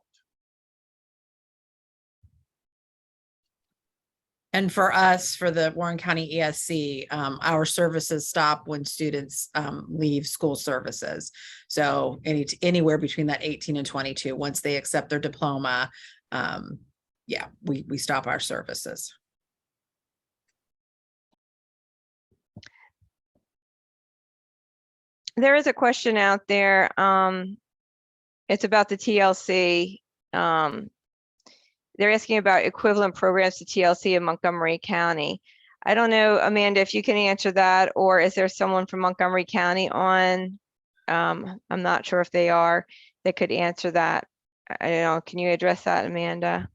And for us, for the Warren County ESC, our services stop when students leave school services. So anywhere between that 18 and 22, once they accept their diploma, yeah, we stop our services. There is a question out there. It's about the TLC. They're asking about equivalent programs to TLC in Montgomery County. I don't know, Amanda, if you can answer that, or is there someone from Montgomery County on? I'm not sure if they are, that could answer that. I don't know. Can you address that, Amanda?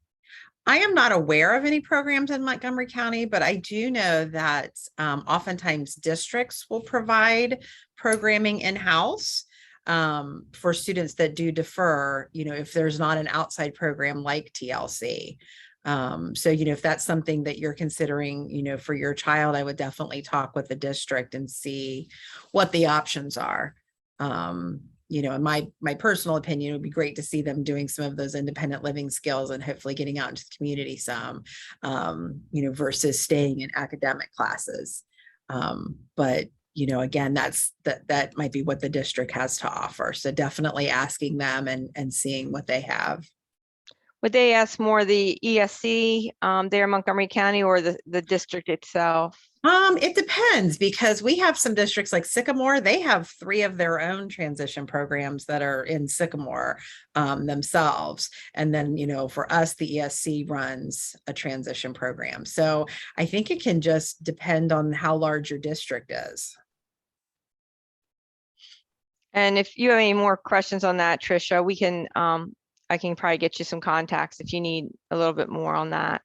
I am not aware of any programs in Montgomery County, but I do know that oftentimes districts will provide programming in-house for students that do defer, if there's not an outside program like TLC. So, if that's something that you're considering, for your child, I would definitely talk with the district and see what the options are. In my personal opinion, it would be great to see them doing some of those independent living skills and hopefully getting out into the community some, versus staying in academic classes. But again, that might be what the district has to offer. So definitely asking them and seeing what they have. Would they ask more the ESC there in Montgomery County, or the district itself? It depends, because we have some districts like Sycamore, they have 3 of their own transition programs that are in Sycamore themselves. And then, for us, the ESC runs a transition program. So I think it can just depend on how large your district is. And if you have any more questions on that, Tricia, we can, I can probably get you some contacts if you need a little bit more on that.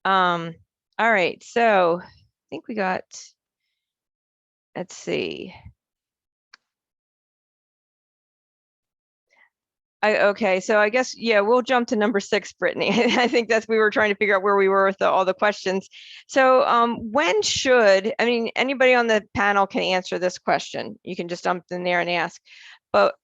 All right, so I think we got, let's see. Okay, so I guess, yeah, we'll jump to number 6, Brittany. I think we were trying to figure out where we were with all the questions. So when should, I mean, anybody on the panel can answer this question. You can just jump in there and ask, but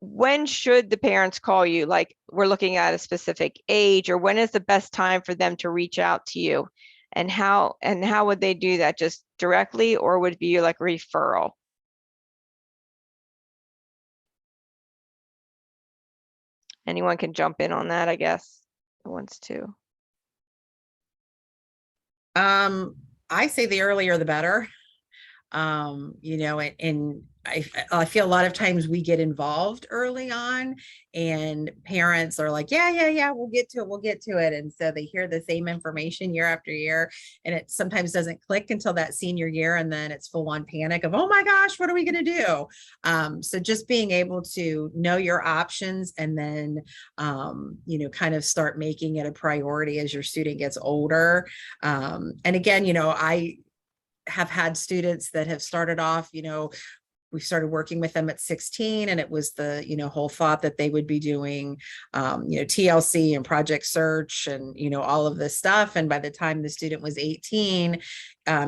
when should the parents call you? Like, we're looking at a specific age, or when is the best time for them to reach out to you? And how would they do that? Just directly, or would it be like a referral? Anyone can jump in on that, I guess, who wants to. I say the earlier the better. You know, and I feel a lot of times we get involved early on, and parents are like, yeah, we'll get to it. And so they hear the same information year after year, and it sometimes doesn't click until that senior year. And then it's full on panic of, oh my gosh, what are we going to do? So just being able to know your options, and then, you know, kind of start making it a priority as your student gets older. And again, you know, I have had students that have started off, you know, we started working with them at 16, and it was the, you know, whole thought that they would be doing, you know, TLC and Project Search and, you know, all of this stuff. And by the time the student was 18,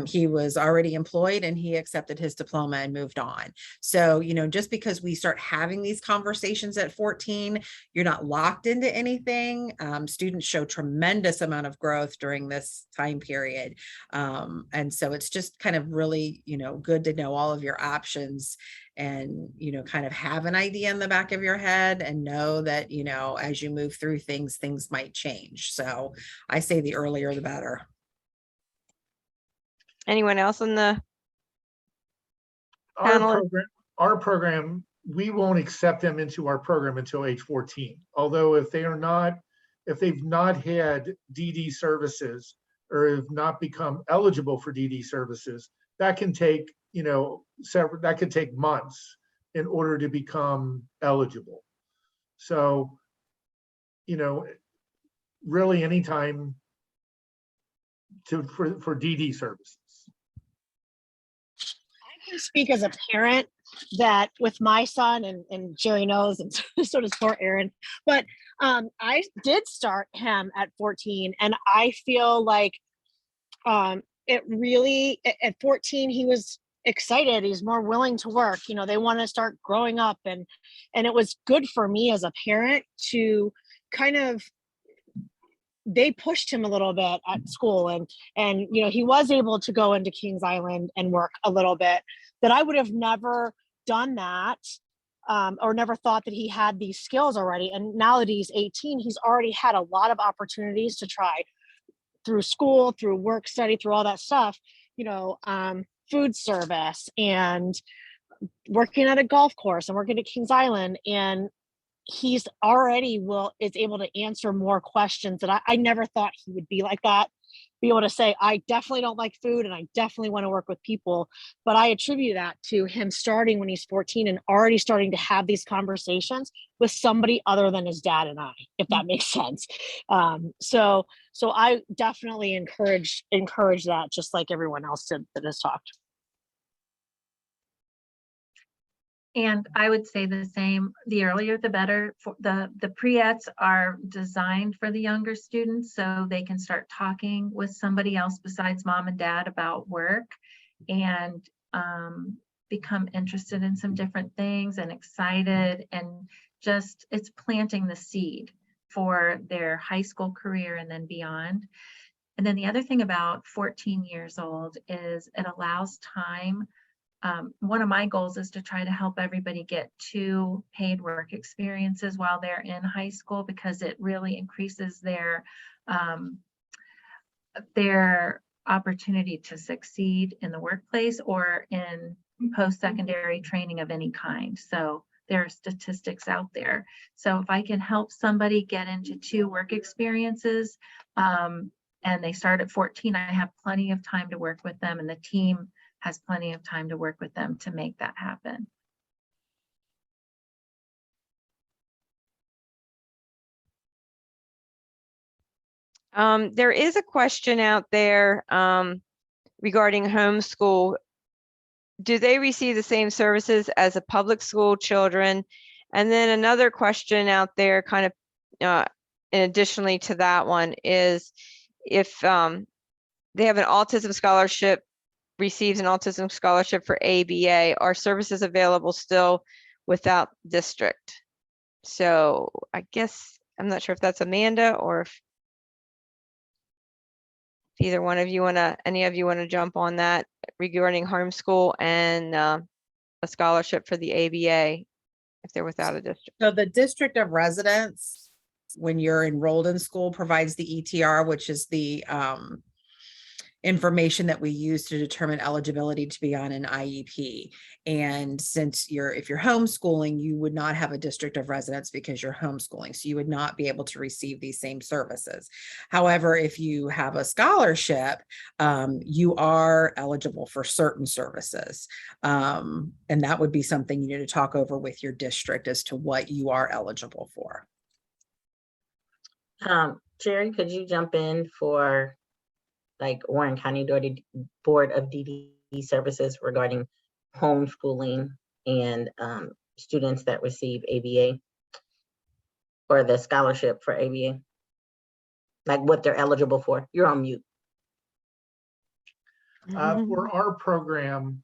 he was already employed, and he accepted his diploma and moved on. So, you know, just because we start having these conversations at 14, you're not locked into anything. Students show tremendous amount of growth during this time period. And so it's just kind of really, you know, good to know all of your options, and, you know, kind of have an idea in the back of your head, and know that, you know, as you move through things might change. So I say the earlier the better. Anyone else on the Our panel? program, we won't accept them into our program until age 14. Although if they've not had DD services, or have not become eligible for DD services, that can take, you know, that could take months in order to become eligible. So, you know, really anytime for DD services. I can speak as a parent that with my son, and Gerry knows, and so does poor Erin, but I did start him at 14, and I feel like it really, at 14, he was excited. He's more willing to work. You know, they want to start growing up, and it was good for me as a parent to kind of, they pushed him a little bit at school, and you know, he was able to go into Kings Island and work a little bit, that I would have never done that, or never thought that he had these skills already. And now that he's 18, he's already had a lot of opportunities to try through school, through work study, through all that stuff, you know, food service, and working at a golf course, and working at Kings Island. And he's already is able to answer more questions that I never thought he would be like that. Be able to say, I definitely don't like food, and I definitely want to work with people. But I attribute that to him starting when he's 14, and already starting to have these conversations with somebody other than his dad and I, if that makes sense. So I definitely encourage that, just like everyone else did that has talked. And I would say the same, the earlier the better. For the pre-ets are designed for the younger students, so they can start talking with somebody else besides mom and dad about work, and become interested in some different things, and excited, and just, it's planting the seed for their high school career and then beyond. And then the other thing about 14 years old is it allows time. One of my goals is to try to help everybody get 2 paid work experiences while they're in high school, because it really increases their opportunity to succeed in the workplace or in post-secondary training of any kind. So there are statistics out there. So if I can help somebody get into 2 work experiences, and they start at 14, I have plenty of time to work with them, and the team has plenty of time to work with them to make that happen. There is a question out there regarding homeschool. Do they receive the same services as a public school children? And then another question out there, kind of, and additionally to that one, is if they have an autism scholarship, receives an autism scholarship for ABA, are services available still without district? So I guess, I'm not sure if that's Amanda or if either one of you any of you want to jump on that regarding homeschool and a scholarship for the ABA if they're without a district. So the district of residence, when you're enrolled in school, provides the ETR, which is the information that we use to determine eligibility to be on an IEP. And since if you're homeschooling, you would not have a district of residence because you're homeschooling. So you would not be able to receive these same services. However, if you have a scholarship, you are eligible for certain services. And that would be something you need to talk over with your district as to what you are eligible for. Gerry, could you jump in for like Warren County Board of DD services regarding homeschooling and students that receive ABA or the scholarship for ABA, like what they're eligible for? You're on mute. For our program,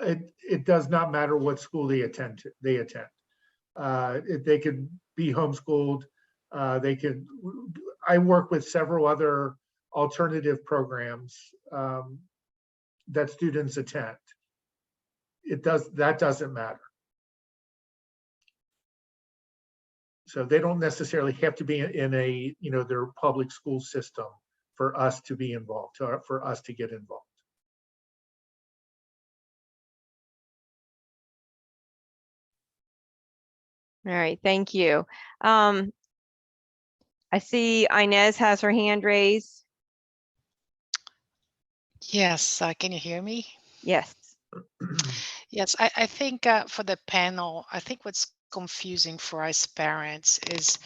it does not matter what school they attend. If they could be homeschooled, I work with several other alternative programs that students attend. That doesn't matter. So they don't necessarily have to be in a, their public school system for us to be involved, or for us to get involved. All right, thank you. I see Inez has her hand raised. Yes, can you hear me? Yes. Yes, I think for the panel, I think what's confusing for us parents is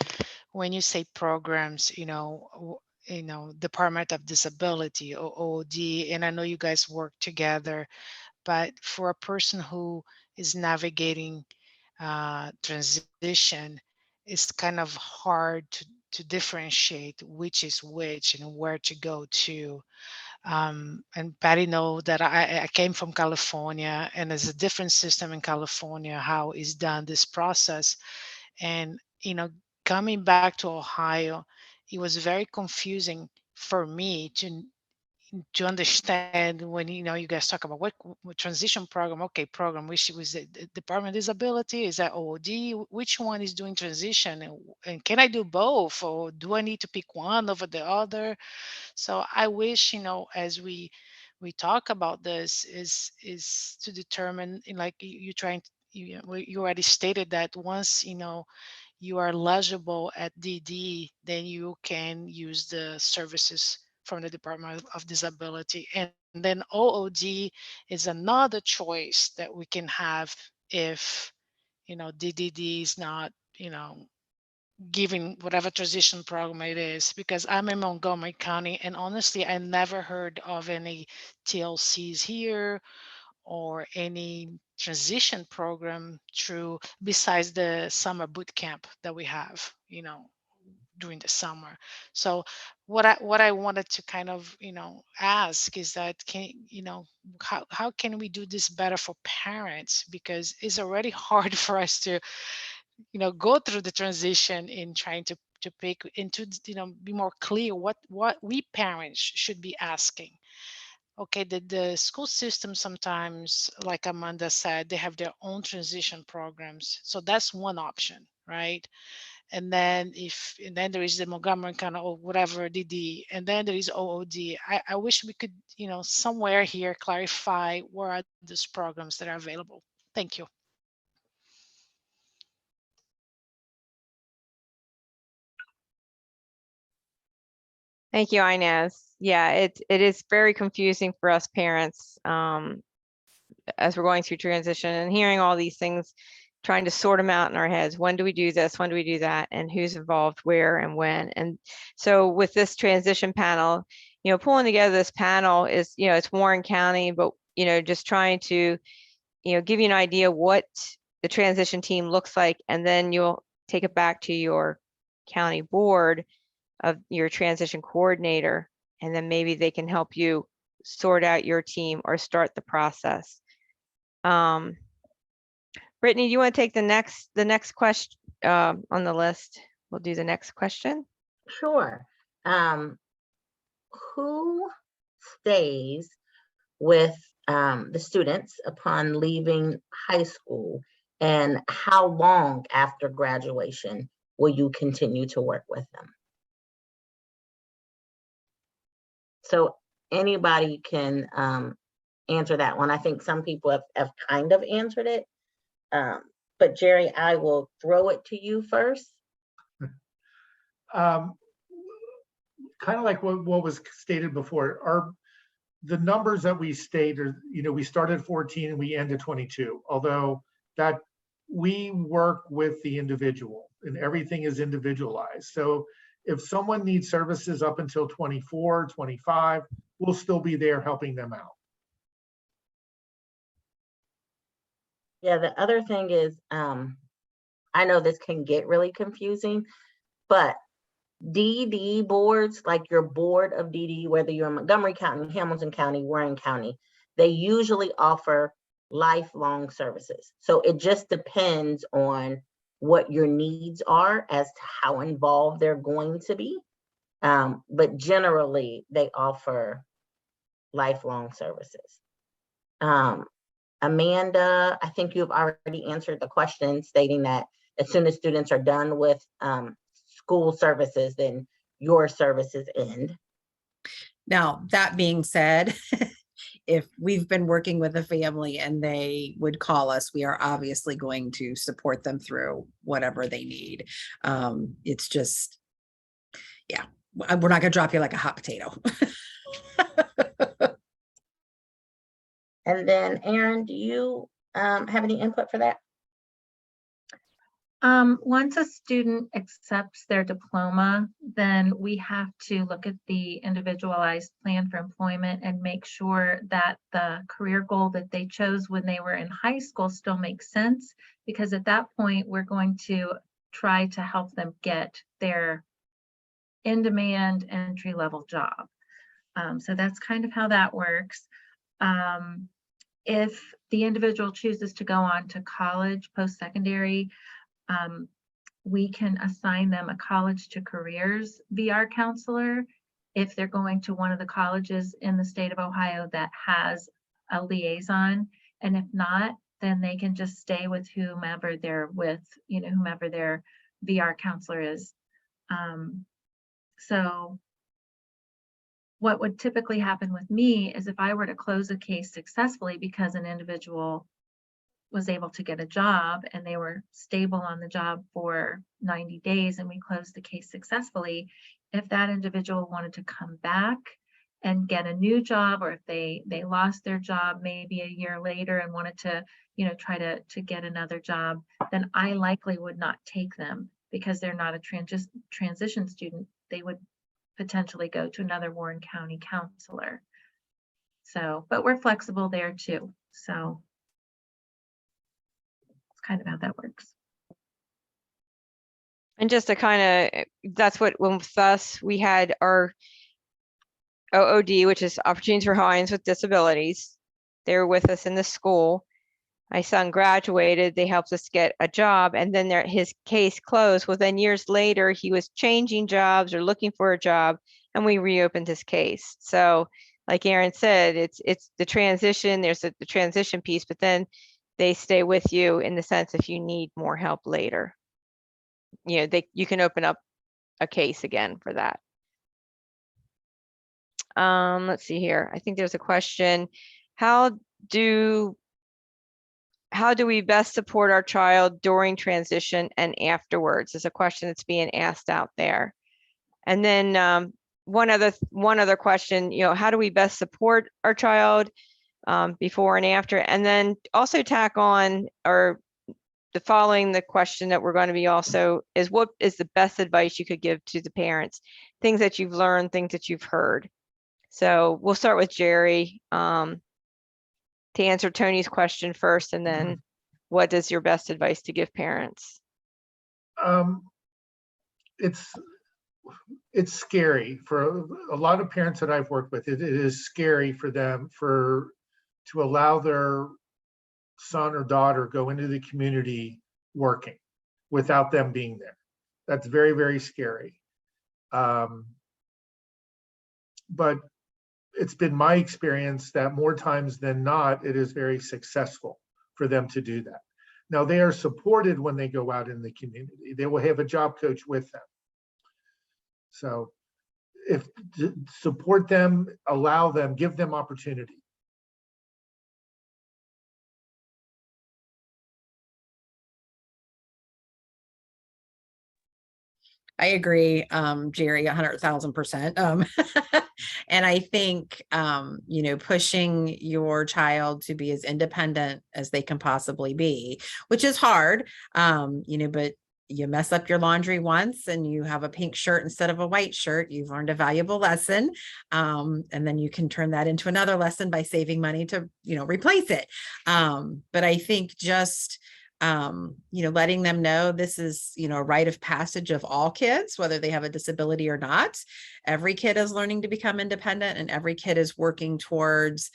when you say programs, Department of Disability or OOD, and I know you guys work together, but for a person who is navigating transition, it's kind of hard to differentiate which is which and where to go to. And Patty know that I came from California, and there's a different system in California, how is done this process. And, coming back to Ohio, it was very confusing for me to understand when you guys talk about what transition program, okay, program, which was the Department of Disability, is that OOD, which one is doing transition, and can I do both, or do I need to pick one over the other? So I wish, as we talk about this, is to determine, like you trying to, you already stated that once you are eligible at DD, then you can use the services from the Department of Disability. And then OOD is another choice that we can have if, DDD is not, giving whatever transition program it is, because I'm in Montgomery County, and honestly, I never heard of any TLCs here or any transition program besides the summer boot camp that we have, during the summer. So what I wanted to kind of, ask is that how can we do this better for parents? Because it's already hard for us to, go through the transition in trying to pick into, be more clear what we parents should be asking. Okay, the school system sometimes, like Amanda said, they have their own transition programs. So that's one option, right? And then there is the Montgomery kind of, or whatever, DD, and then there is OOD. I wish we could, somewhere here clarify where are these programs that are available. Thank you. Thank you, Inez. Yeah, it is very confusing for us parents as we're going through transition and hearing all these things, trying to sort them out in our heads. When do we do this? When do we do that? And who's involved where and when? And so with this transition panel, pulling together this panel is, it's Warren County, but, just trying to, give you an idea what the transition team looks like, and then you'll take it back to your county board of your transition coordinator, and then maybe they can help you sort out your team or start the process. Brittany, do you want to take the next question on the list? We'll do the next question. Sure. Who stays with the students upon leaving high school, and how long after graduation will you continue to work with them? So anybody can answer that one. I think some people have kind of answered it. But Gerry, I will throw it to you first. Kind of like what was stated before, the numbers that we state are, we started 14 and we end at 22, although that we work with the individual and everything is individualized. So if someone needs services up until 24, 25, we'll still be there helping them out. Yeah, the other thing is, I know this can get really confusing, but DD boards, like your board of DD, whether you're in Montgomery County, Hamilton County, Warren County, they usually offer lifelong services. So it just depends on what your needs are as to how involved they're going to be. But generally, they offer lifelong services. Amanda, I think you've already answered the question stating that as soon as students are done with school services, then your services end. Now, that being said, if we've been working with a family and they would call us, we are obviously going to support them through whatever they need. It's just, yeah, we're not going to drop you like a hot potato. And then Erin, do you have any input for that? Once a student accepts their diploma, then we have to look at the individualized plan for employment and make sure that the career goal that they chose when they were in high school still makes sense, because at that point, we're going to try to help them get their in-demand entry-level job. So that's kind of how that works. If the individual chooses to go on to college, post-secondary, we can assign them a college to careers VR counselor if they're going to one of the colleges in the state of Ohio that has a liaison. And if not, then they can just stay with whomever they're with, whomever their VR counselor is. So what would typically happen with me is if I were to close a case successfully because an individual was able to get a job and they were stable on the job for 90 days and we closed the case successfully, if that individual wanted to come back and get a new job, or if they lost their job maybe a year later and wanted to, try to get another job, then I likely would not take them because they're not a transition student. They would potentially go to another Warren County counselor. So, but we're flexible there too. So kind of how that works. And just to kind of, that's what, when with us, we had our OOD, which is Opportunities for Hawaiians with Disabilities. They were with us in the school. My son graduated, they helped us get a job, and then his case closed. Well, then years later, he was changing jobs or looking for a job, and we reopened his case. So like Erin said, it's the transition, there's the transition piece, but then they stay with you in the sense if you need more help later. You can open up a case again for that. Let's see here. I think there's a question. How do we best support our child during transition and afterwards? Is a question that's being asked out there. And then one other question, how do we best support our child before and after? And then also tack on, or the following the question that we're going to be also is, what is the best advice you could give to the parents? Things that you've learned, things that you've heard. So we'll start with Gerry to answer Tony's question first, and then what is your best advice to give parents? It's scary for a lot of parents that I've worked with. It is scary for them to allow their son or daughter go into the community working without them being there. That's very, very scary. But it's been my experience that more times than not, it is very successful for them to do that. Now, they are supported when they go out in the community. They will have a job coach with them. So if support them, allow them, give them opportunity. I agree, Gerry, 100,000%. And I think, you know, pushing your child to be as independent as they can possibly be, which is hard, you know, but you mess up your laundry once and you have a pink shirt instead of a white shirt, you've learned a valuable lesson. And then you can turn that into another lesson by saving money to, you know, replace it. But I think just, you know, letting them know this is, you know, a rite of passage of all kids, whether they have a disability or not. Every kid is learning to become independent, and every kid is working towards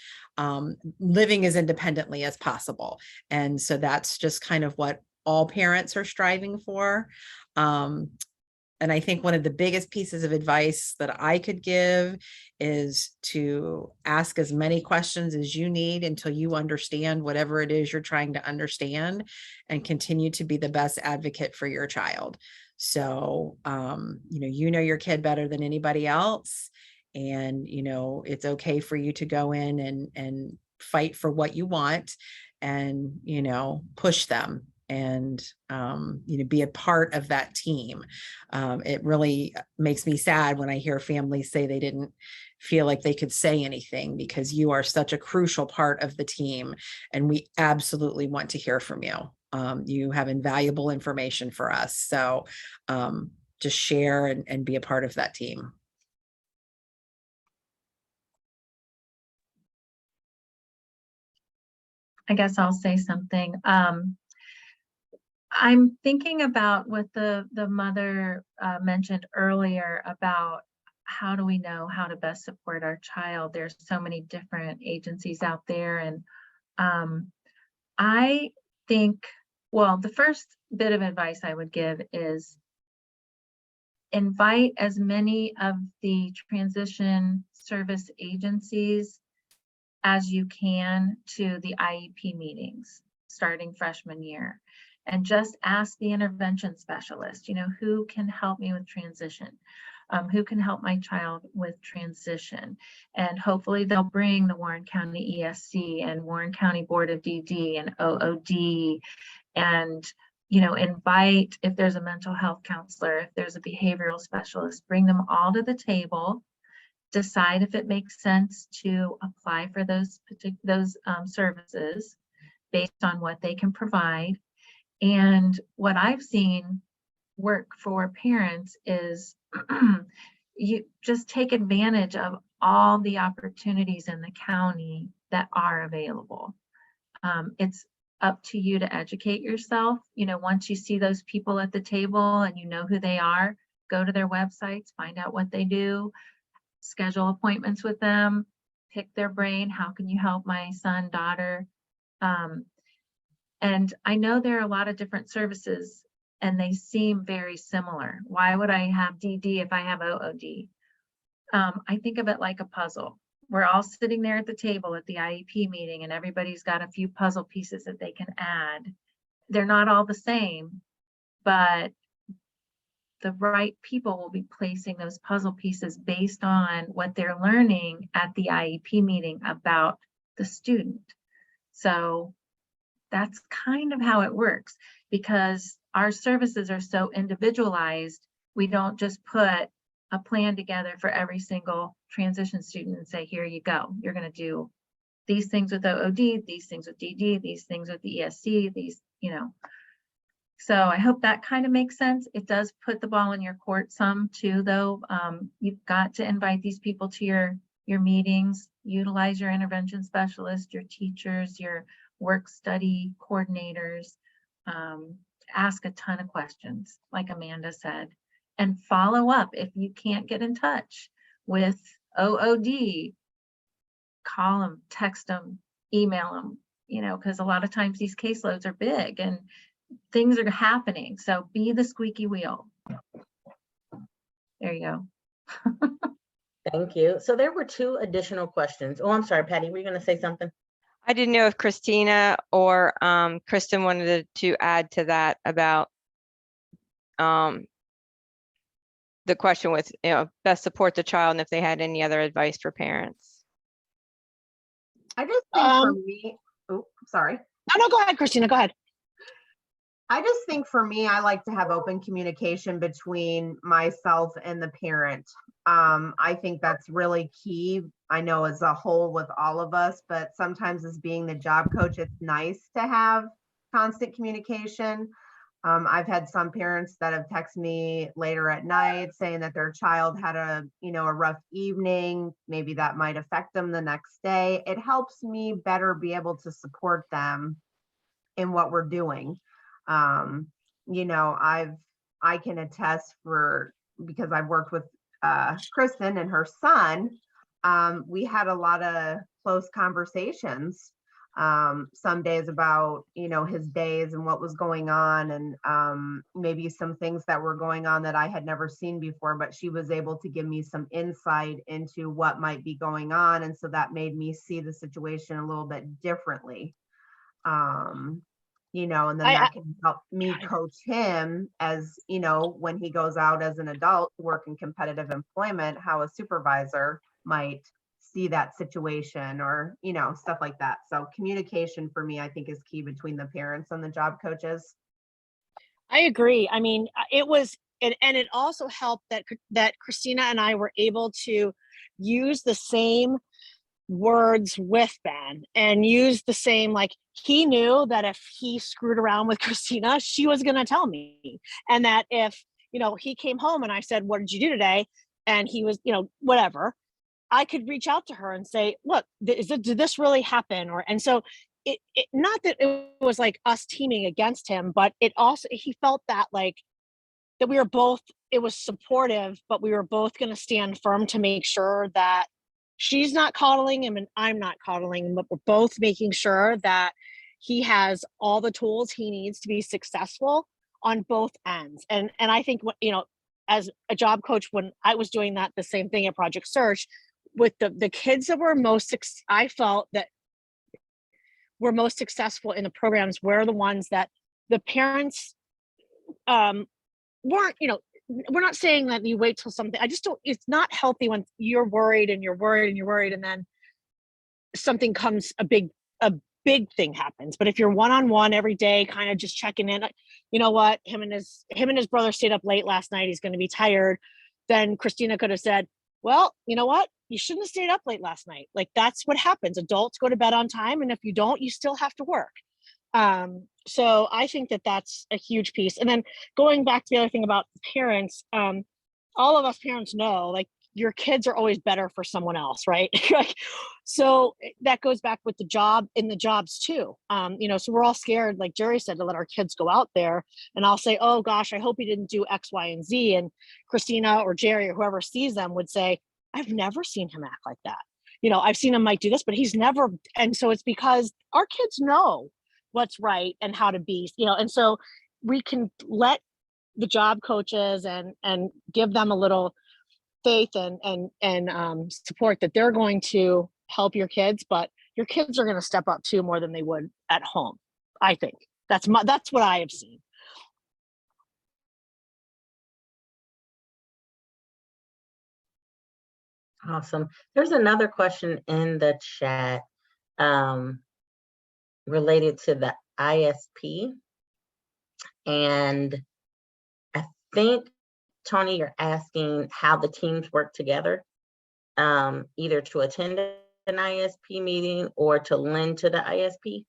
living as independently as possible. And so that's just kind of what all parents are striving for. And I think one of the biggest pieces of advice that I could give is to ask as many questions as you need until you understand whatever it is you're trying to understand, and continue to be the best advocate for your child. So, you know your kid better than anybody else. And, you know, it's okay for you to go in and fight for what you want and, you know, push them and, you know, be a part of that team. It really makes me sad when I hear families say they didn't feel like they could say anything, because you are such a crucial part of the team and we absolutely want to hear from you. You have invaluable information for us. So just share and be a part of that team. I guess I'll say something. I'm thinking about what the mother mentioned earlier about how do we know how to best support our child. There's so many different agencies out there. And I think, well, the first bit of advice I would give is invite as many of the transition service agencies as you can to the IEP meetings starting freshman year. And just ask the intervention specialist, you know, who can help me with transition? Who can help my child with transition? And hopefully they'll bring the Warren County ESC and Warren County Board of DD and OOD, and, you know, invite, if there's a mental health counselor, if there's a behavioral specialist, bring them all to the table, decide if it makes sense to apply for those services based on what they can provide. And what I've seen work for parents is you just take advantage of all the opportunities in the county that are available. It's up to you to educate yourself. You know, once you see those people at the table and you know who they are, go to their websites, find out what they do, schedule appointments with them, pick their brain. How can you help my son, daughter? And I know there are a lot of different services and they seem very similar. Why would I have DD if I have OOD? I think of it like a puzzle. We're all sitting there at the table at the IEP meeting and everybody's got a few puzzle pieces that they can add. They're not all the same, but the right people will be placing those puzzle pieces based on what they're learning at the IEP meeting about the student. So that's kind of how it works, because our services are so individualized. We don't just put a plan together for every single transition student and say, here you go. You're going to do these things with OOD, these things with DD, these things with the ESC, these, you know. So I hope that kind of makes sense. It does put the ball in your court some too, though. You've got to invite these people to your meetings, utilize your intervention specialist, your teachers, your work study coordinators, ask a ton of questions, like Amanda said, and follow up. If you can't get in touch with OOD, call them, text them, email them, because a lot of times these caseloads are big and things are happening. So be the squeaky wheel. There you go. Thank you. So there were 2 additional questions. Oh, I'm sorry, Patty, were you going to say something? I didn't know if Christina or Kristen wanted to add to that about the question with, best support the child and if they had any other advice for parents. I just think for me, oh, sorry. No, go ahead, Christina, go ahead. I just think for me, I like to have open communication between myself and the parent. I think that's really key. I know as a whole with all of us, but sometimes as being the job coach, it's nice to have constant communication. I've had some parents that have texted me later at night saying that their child had a rough evening. Maybe that might affect them the next day. It helps me better be able to support them in what we're doing. I can attest because I've worked with Kristin and her son. We had a lot of close conversations some days about his days and what was going on, and maybe some things that were going on that I had never seen before, but she was able to give me some insight into what might be going on, and so that made me see the situation a little bit differently. And then that can help me coach him as, when he goes out as an adult to work in competitive employment, how a supervisor might see that situation or, stuff like that. So communication for me, I think, is key between the parents and the job coaches. I agree. I mean, it was, and it also helped that Christina and I were able to use the same words with Ben and use the same, like, he knew that if he screwed around with Christina, she was going to tell me. And that if, he came home and I said, what did you do today? And he was, whatever, I could reach out to her and say, look, did this really happen? And so it not that it was like us teaming against him, but it also, he felt that like that we were both, it was supportive, but we were both going to stand firm to make sure that she's not coddling him and I'm not coddling him, but we're both making sure that he has all the tools he needs to be successful on both ends. And I think, as a job coach, when I was doing that, the same thing at Project Search with the kids that were I felt that were most successful in the programs were the ones that the parents weren't, we're not saying that you wait till something, I just don't, it's not healthy when you're worried and you're worried and you're worried and then something comes, a big thing happens. But if you're one-on-one every day, kind of just checking in, you know what, him and his brother stayed up late last night, he's going to be tired. Then Christina could have said, well, you know what, you shouldn't have stayed up late last night. Like, that's what happens. Adults go to bed on time. And if you don't, you still have to work. So I think that that's a huge piece. And then going back to the other thing about parents, all of us parents know, like, your kids are always better for someone else, right? So that goes back with the job in the jobs too. So we're all scared, like Gerry said, to let our kids go out there. And I'll say, oh gosh, I hope he didn't do X, Y, and Z. And Christina or Gerry or whoever sees them would say, I've never seen him act like that. I've seen him might do this, but he's never. And so it's because our kids know what's right and how to be, and so we can let the job coaches and give them a little faith and support that they're going to help your kids, but your kids are going to step up too more than they would at home. I think that's what I have seen. Awesome. There's another question in the chat related to the ISP. And I think, Tony, you're asking how the teams work together, either to attend an ISP meeting or to lend to the ISP.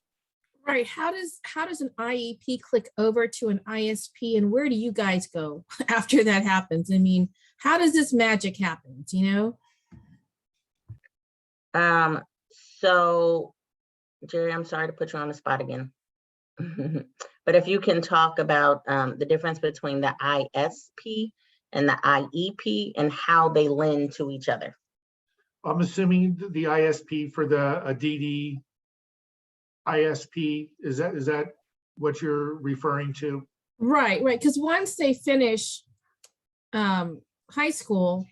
Right. How does an IEP click over to an ISP, and where do you guys go after that happens? I mean, how does this magic happen? So Gerry, I'm sorry to put you on the spot again. But if you can talk about the difference between the ISP and the IEP and how they lend to each other. I'm assuming the ISP for the DD ISP, is that what you're referring to? Right, right. Because once they finish high school,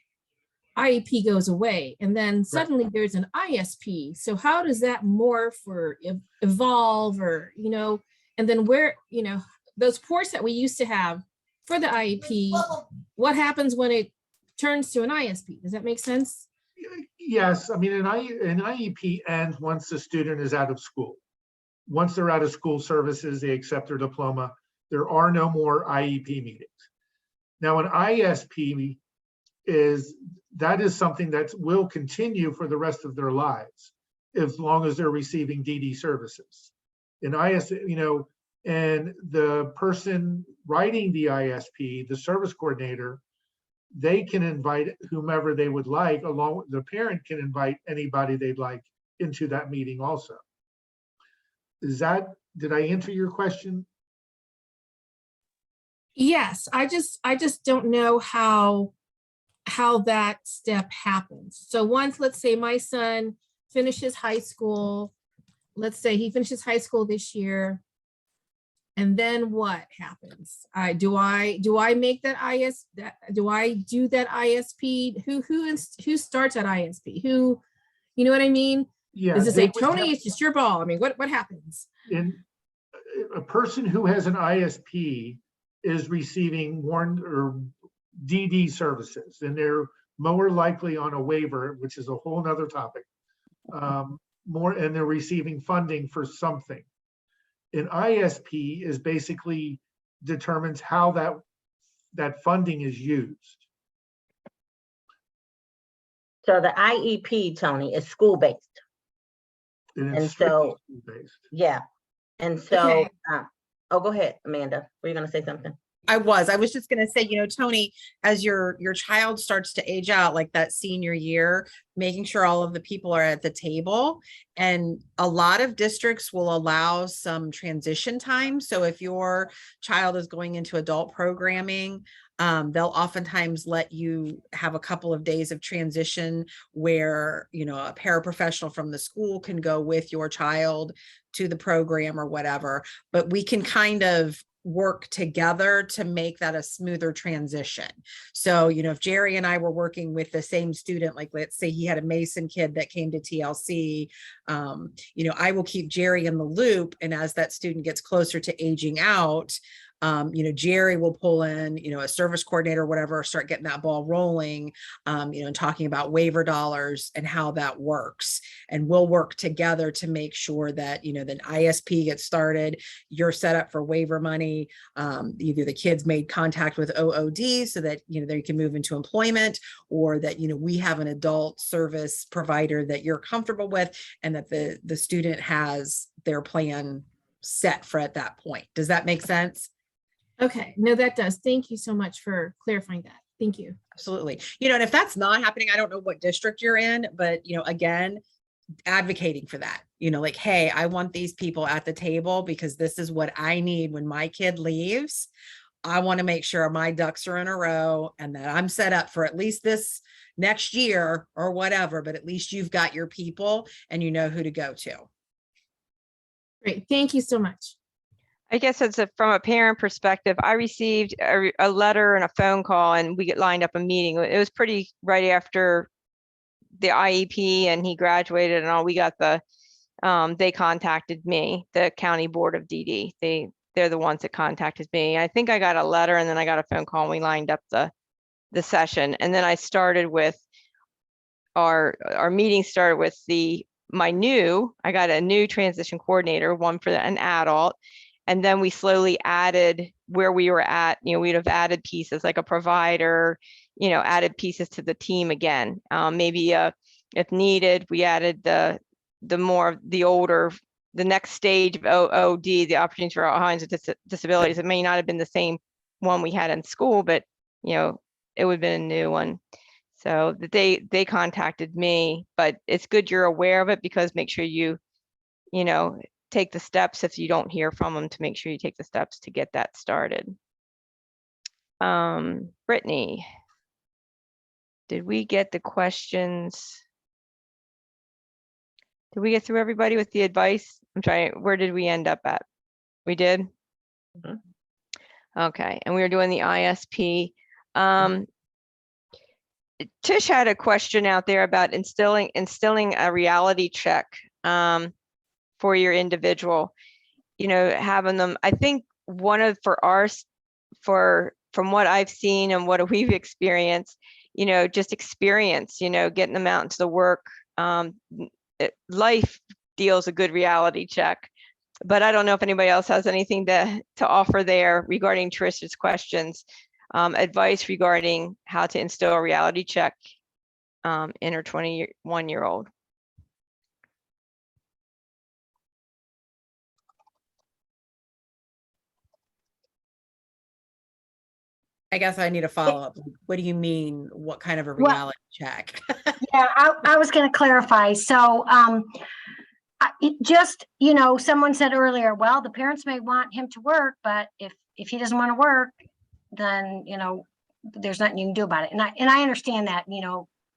IEP goes away, and then suddenly there's an ISP. So how does that morph or evolve, or and then where those ports that we used to have for the IEP, what happens when it turns to an ISP? Does that make sense? Yes, I mean an IEP ends once the student is out of school. Once they're out of school services, they accept their diploma. There are no more IEP meetings. Now, an ISP is something that will continue for the rest of their lives, as long as they're receiving DD services. And and the person writing the ISP, the service coordinator, they can invite whomever they would like, along with the parent can invite anybody they'd like into that meeting also. Did I answer your question? Yes, I just don't know how that step happens. So once, let's say my son finishes high school, let's say he finishes high school this year, and then what happens? Do I make that do I do that ISP? Who starts at ISP? Who, you know what I mean? Yeah. Does it say, Tony, it's just your ball? I mean, what happens? In a person who has an ISP is receiving warrant or DD services, and they're more likely on a waiver, which is a whole nother topic. And they're receiving funding for something. An ISP is basically determines how that funding is used. So the IEP, Tony, is school-based. And so, school-based. yeah. And so, Okay. go ahead, Amanda. Were you going to say something? I was just going to say, Tony, as your child starts to age out, like that senior year, making sure all of the people are at the table. And a lot of districts will allow some transition time. So if your child is going into adult programming, they'll oftentimes let you have a couple of days of transition where, a paraprofessional from the school can go with your child to the program or whatever, but we can kind of work together to make that a smoother transition. So, if Gerry and I were working with the same student, like let's say he had a Mason kid that came to TLC, I will keep Gerry in the loop. And as that student gets closer to aging out, Gerry will pull in, a service coordinator or whatever, start getting that ball rolling, and talking about waiver dollars and how that works. And we'll work together to make sure that, the ISP gets started, you're set up for waiver money. Either the kids made contact with OOD so that, they can move into employment, or that, we have an adult service provider that you're comfortable with, and that the student has their plan set for at that point. Does that make sense? Okay, no, that does. Thank you so much for clarifying that. Thank you. Absolutely. And if that's not happening, I don't know what district you're in, but, again, advocating for that, like, hey, I want these people at the table because this is what I need when my kid leaves. I want to make sure my ducks are in a row and that I'm set up for at least this next year or whatever, but at least you've got your people and you know who to go to. Great. Thank you so much. I guess from a parent perspective, I received a letter and a phone call, and we lined up a meeting. It was pretty right after the IEP and he graduated and all. We got they contacted me, the County Board of DD. They're the ones that contacted me. I think I got a letter and then I got a phone call and we lined up the session. And then I started with our meeting started with I got a new transition coordinator, one for an adult. And then we slowly added where we were at, we'd have added pieces like a provider, added pieces to the team again. Maybe if needed, we added the next stage of OOD, the opportunities for Ohioans with disabilities. It may not have been the same one we had in school, but, it would have been a new one. So they contacted me, but it's good you're aware of it, because make sure you take the steps if you don't hear from them, to make sure you take the steps to get that started. Brittany, did we get the questions? Did we get through everybody with the advice? I'm trying, where did we end up at? We did? Mhm. Okay, and we were doing the ISP. Tish had a question out there about instilling a reality check for your individual. Having them, I think from what I've seen and what we've experienced, just experience, getting them out into the work. Life deals a good reality check, but I don't know if anybody else has anything to offer there regarding Trish's questions. Advice regarding how to instill a reality check in her 21-year-old. I guess I need a follow-up. What do you mean? What kind of a Well- reality check? Yeah, I was going to clarify. So someone said earlier, well, the parents may want him to work, but if he doesn't want to work, then, there's nothing you can do about it. And I understand that,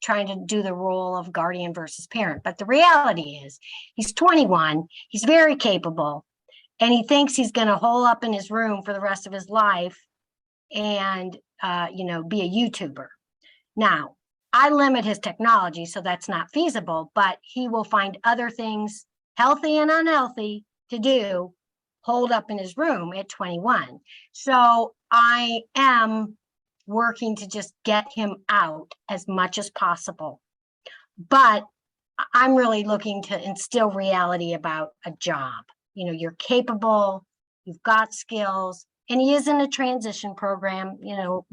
trying to do the role of guardian versus parent. But the reality is he's 21, he's very capable, and he thinks he's going to hole up in his room for the rest of his life and, be a YouTuber. Now, I limit his technology, so that's not feasible, but he will find other things, healthy and unhealthy, to do, holed up in his room at 21. So I am working to just get him out as much as possible. But I'm really looking to instill reality about a job. You're capable, you've got skills, and he is in a transition program,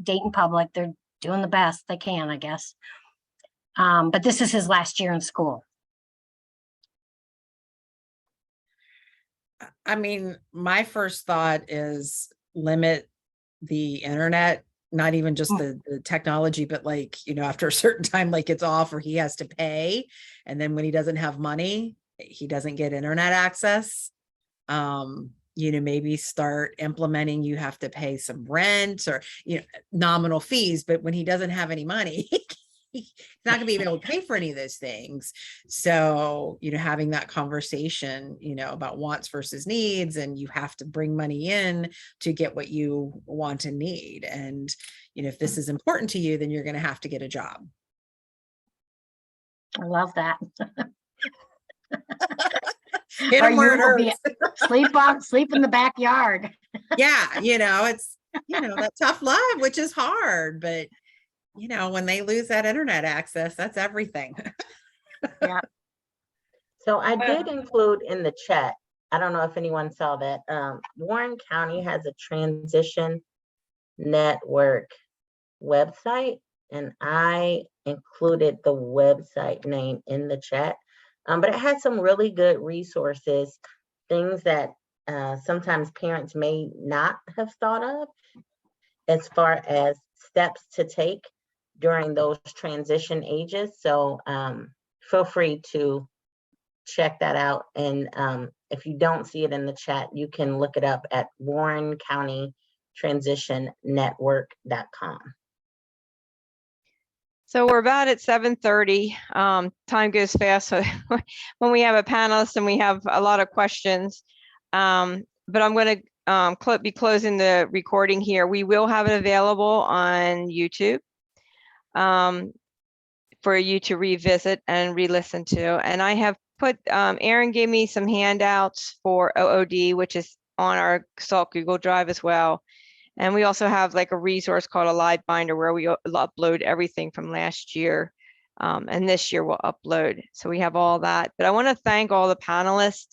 Dayton Public. They're doing the best they can, I guess. But this is his last year in school. I mean, my first thought is limit the internet, not even just the technology, but after a certain time, it's off or he has to pay. And then when he doesn't have money, he doesn't get internet access. Maybe start implementing, you have to pay some rent or, nominal fees, but when he doesn't have any money, he's not gonna be able to pay for any of those things. So, having that conversation, about wants versus needs, and you have to bring money in to get what you want and need. And, if this is important to you, then you're going to have to get a job. I love that. Hit him where it hurts. Sleep in the backyard. Yeah. It's, that tough love, which is hard, but when they lose that internet access, that's everything. Yeah. So I did include in the chat, I don't know if anyone saw that, Warren County has a transition network website, and I included the website name in the chat. But it had some really good resources, things that sometimes parents may not have thought of as far as steps to take during those transition ages. So feel free to check that out. And if you don't see it in the chat, you can look it up at warrencountrytransitionnetwork.com. So we're about at 7:30. Time goes fast. So when we have a panelist and we have a lot of questions, but I'm going to be closing the recording here. We will have it available on YouTube for you to revisit and re-listen to. And I have put, Erin gave me some handouts for OOD, which is on our Salt Google Drive as well. And we also have a resource called a live binder where we upload everything from last year. And this year we'll upload. So we have all that. But I want to thank all the panelists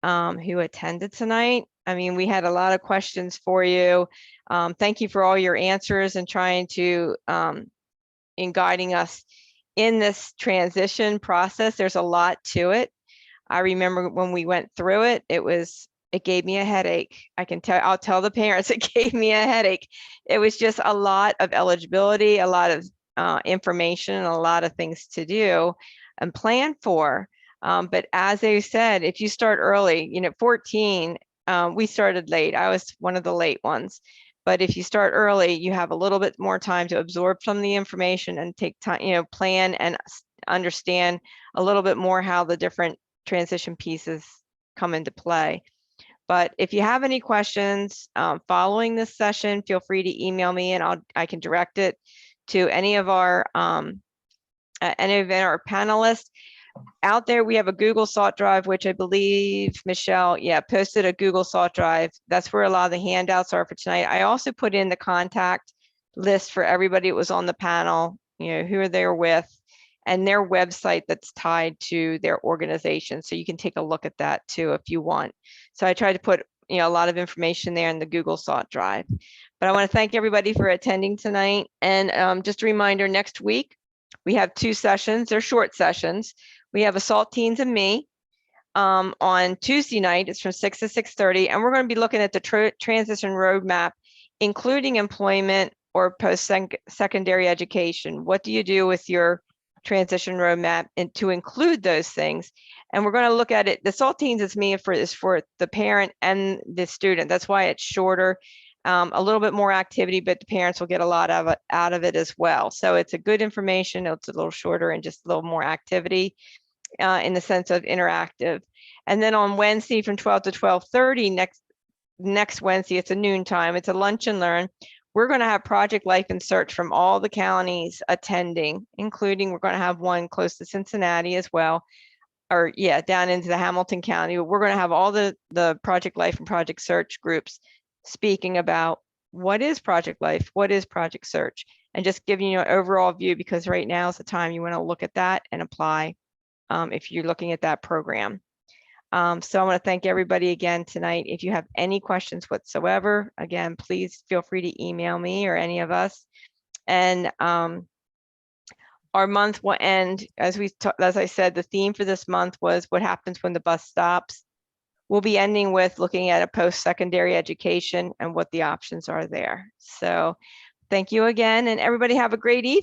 who attended tonight. I mean, we had a lot of questions for you. Thank you for all your answers and trying to, in guiding us in this transition process. There's a lot to it. I remember when we went through it, it gave me a headache. I'll tell the parents it gave me a headache. It was just a lot of eligibility, a lot of information, and a lot of things to do and plan for. But as I said, if you start early, 14, we started late. I was one of the late ones. But if you start early, you have a little bit more time to absorb some of the information and take time, plan and understand a little bit more how the different transition pieces come into play. But if you have any questions following this session, feel free to email me and I can direct it to any of our panelists. Out there, we have a Google Salt Drive, which I believe Michelle, posted a Google Salt Drive. That's where a lot of the handouts are for tonight. I also put in the contact list for everybody that was on the panel, who they're with, and their website that's tied to their organization. So you can take a look at that too if you want. So I tried to put a lot of information there in the Google Salt Drive. But I want to thank everybody for attending tonight. And just a reminder, next week, we have 2 sessions. They're short sessions. We have Assault Teens and Me on Tuesday night. It's from 6 to 6:30. And we're going to be looking at the transition roadmap, including employment or post-secondary education. What do you do with your transition roadmap and to include those things? And we're going to look at it. The Assault Teens is for the parent and the student. That's why it's shorter. A little bit more activity, but the parents will get a lot out of it as well. So it's a good information. It's a little shorter and just a little more activity in the sense of interactive. And then on Wednesday from 12 to 12:30, next Wednesday, it's a noon time. It's a lunch and learn. We're going to have Project Life and Search from all the counties attending, including we're going to have one close to Cincinnati as well, or down into the Hamilton County. We're going to have all the Project Life and Project Search groups speaking about what is Project Life, what is Project Search, and just giving you an overall view, because right now is the time you want to look at that and apply if you're looking at that program. So I want to thank everybody again tonight. If you have any questions whatsoever, again, please feel free to email me or any of us. And our month will end, as I said, the theme for this month was what happens when the bus stops. We'll be ending with looking at a post-secondary education and what the options are there. So thank you again, and everybody have a great evening.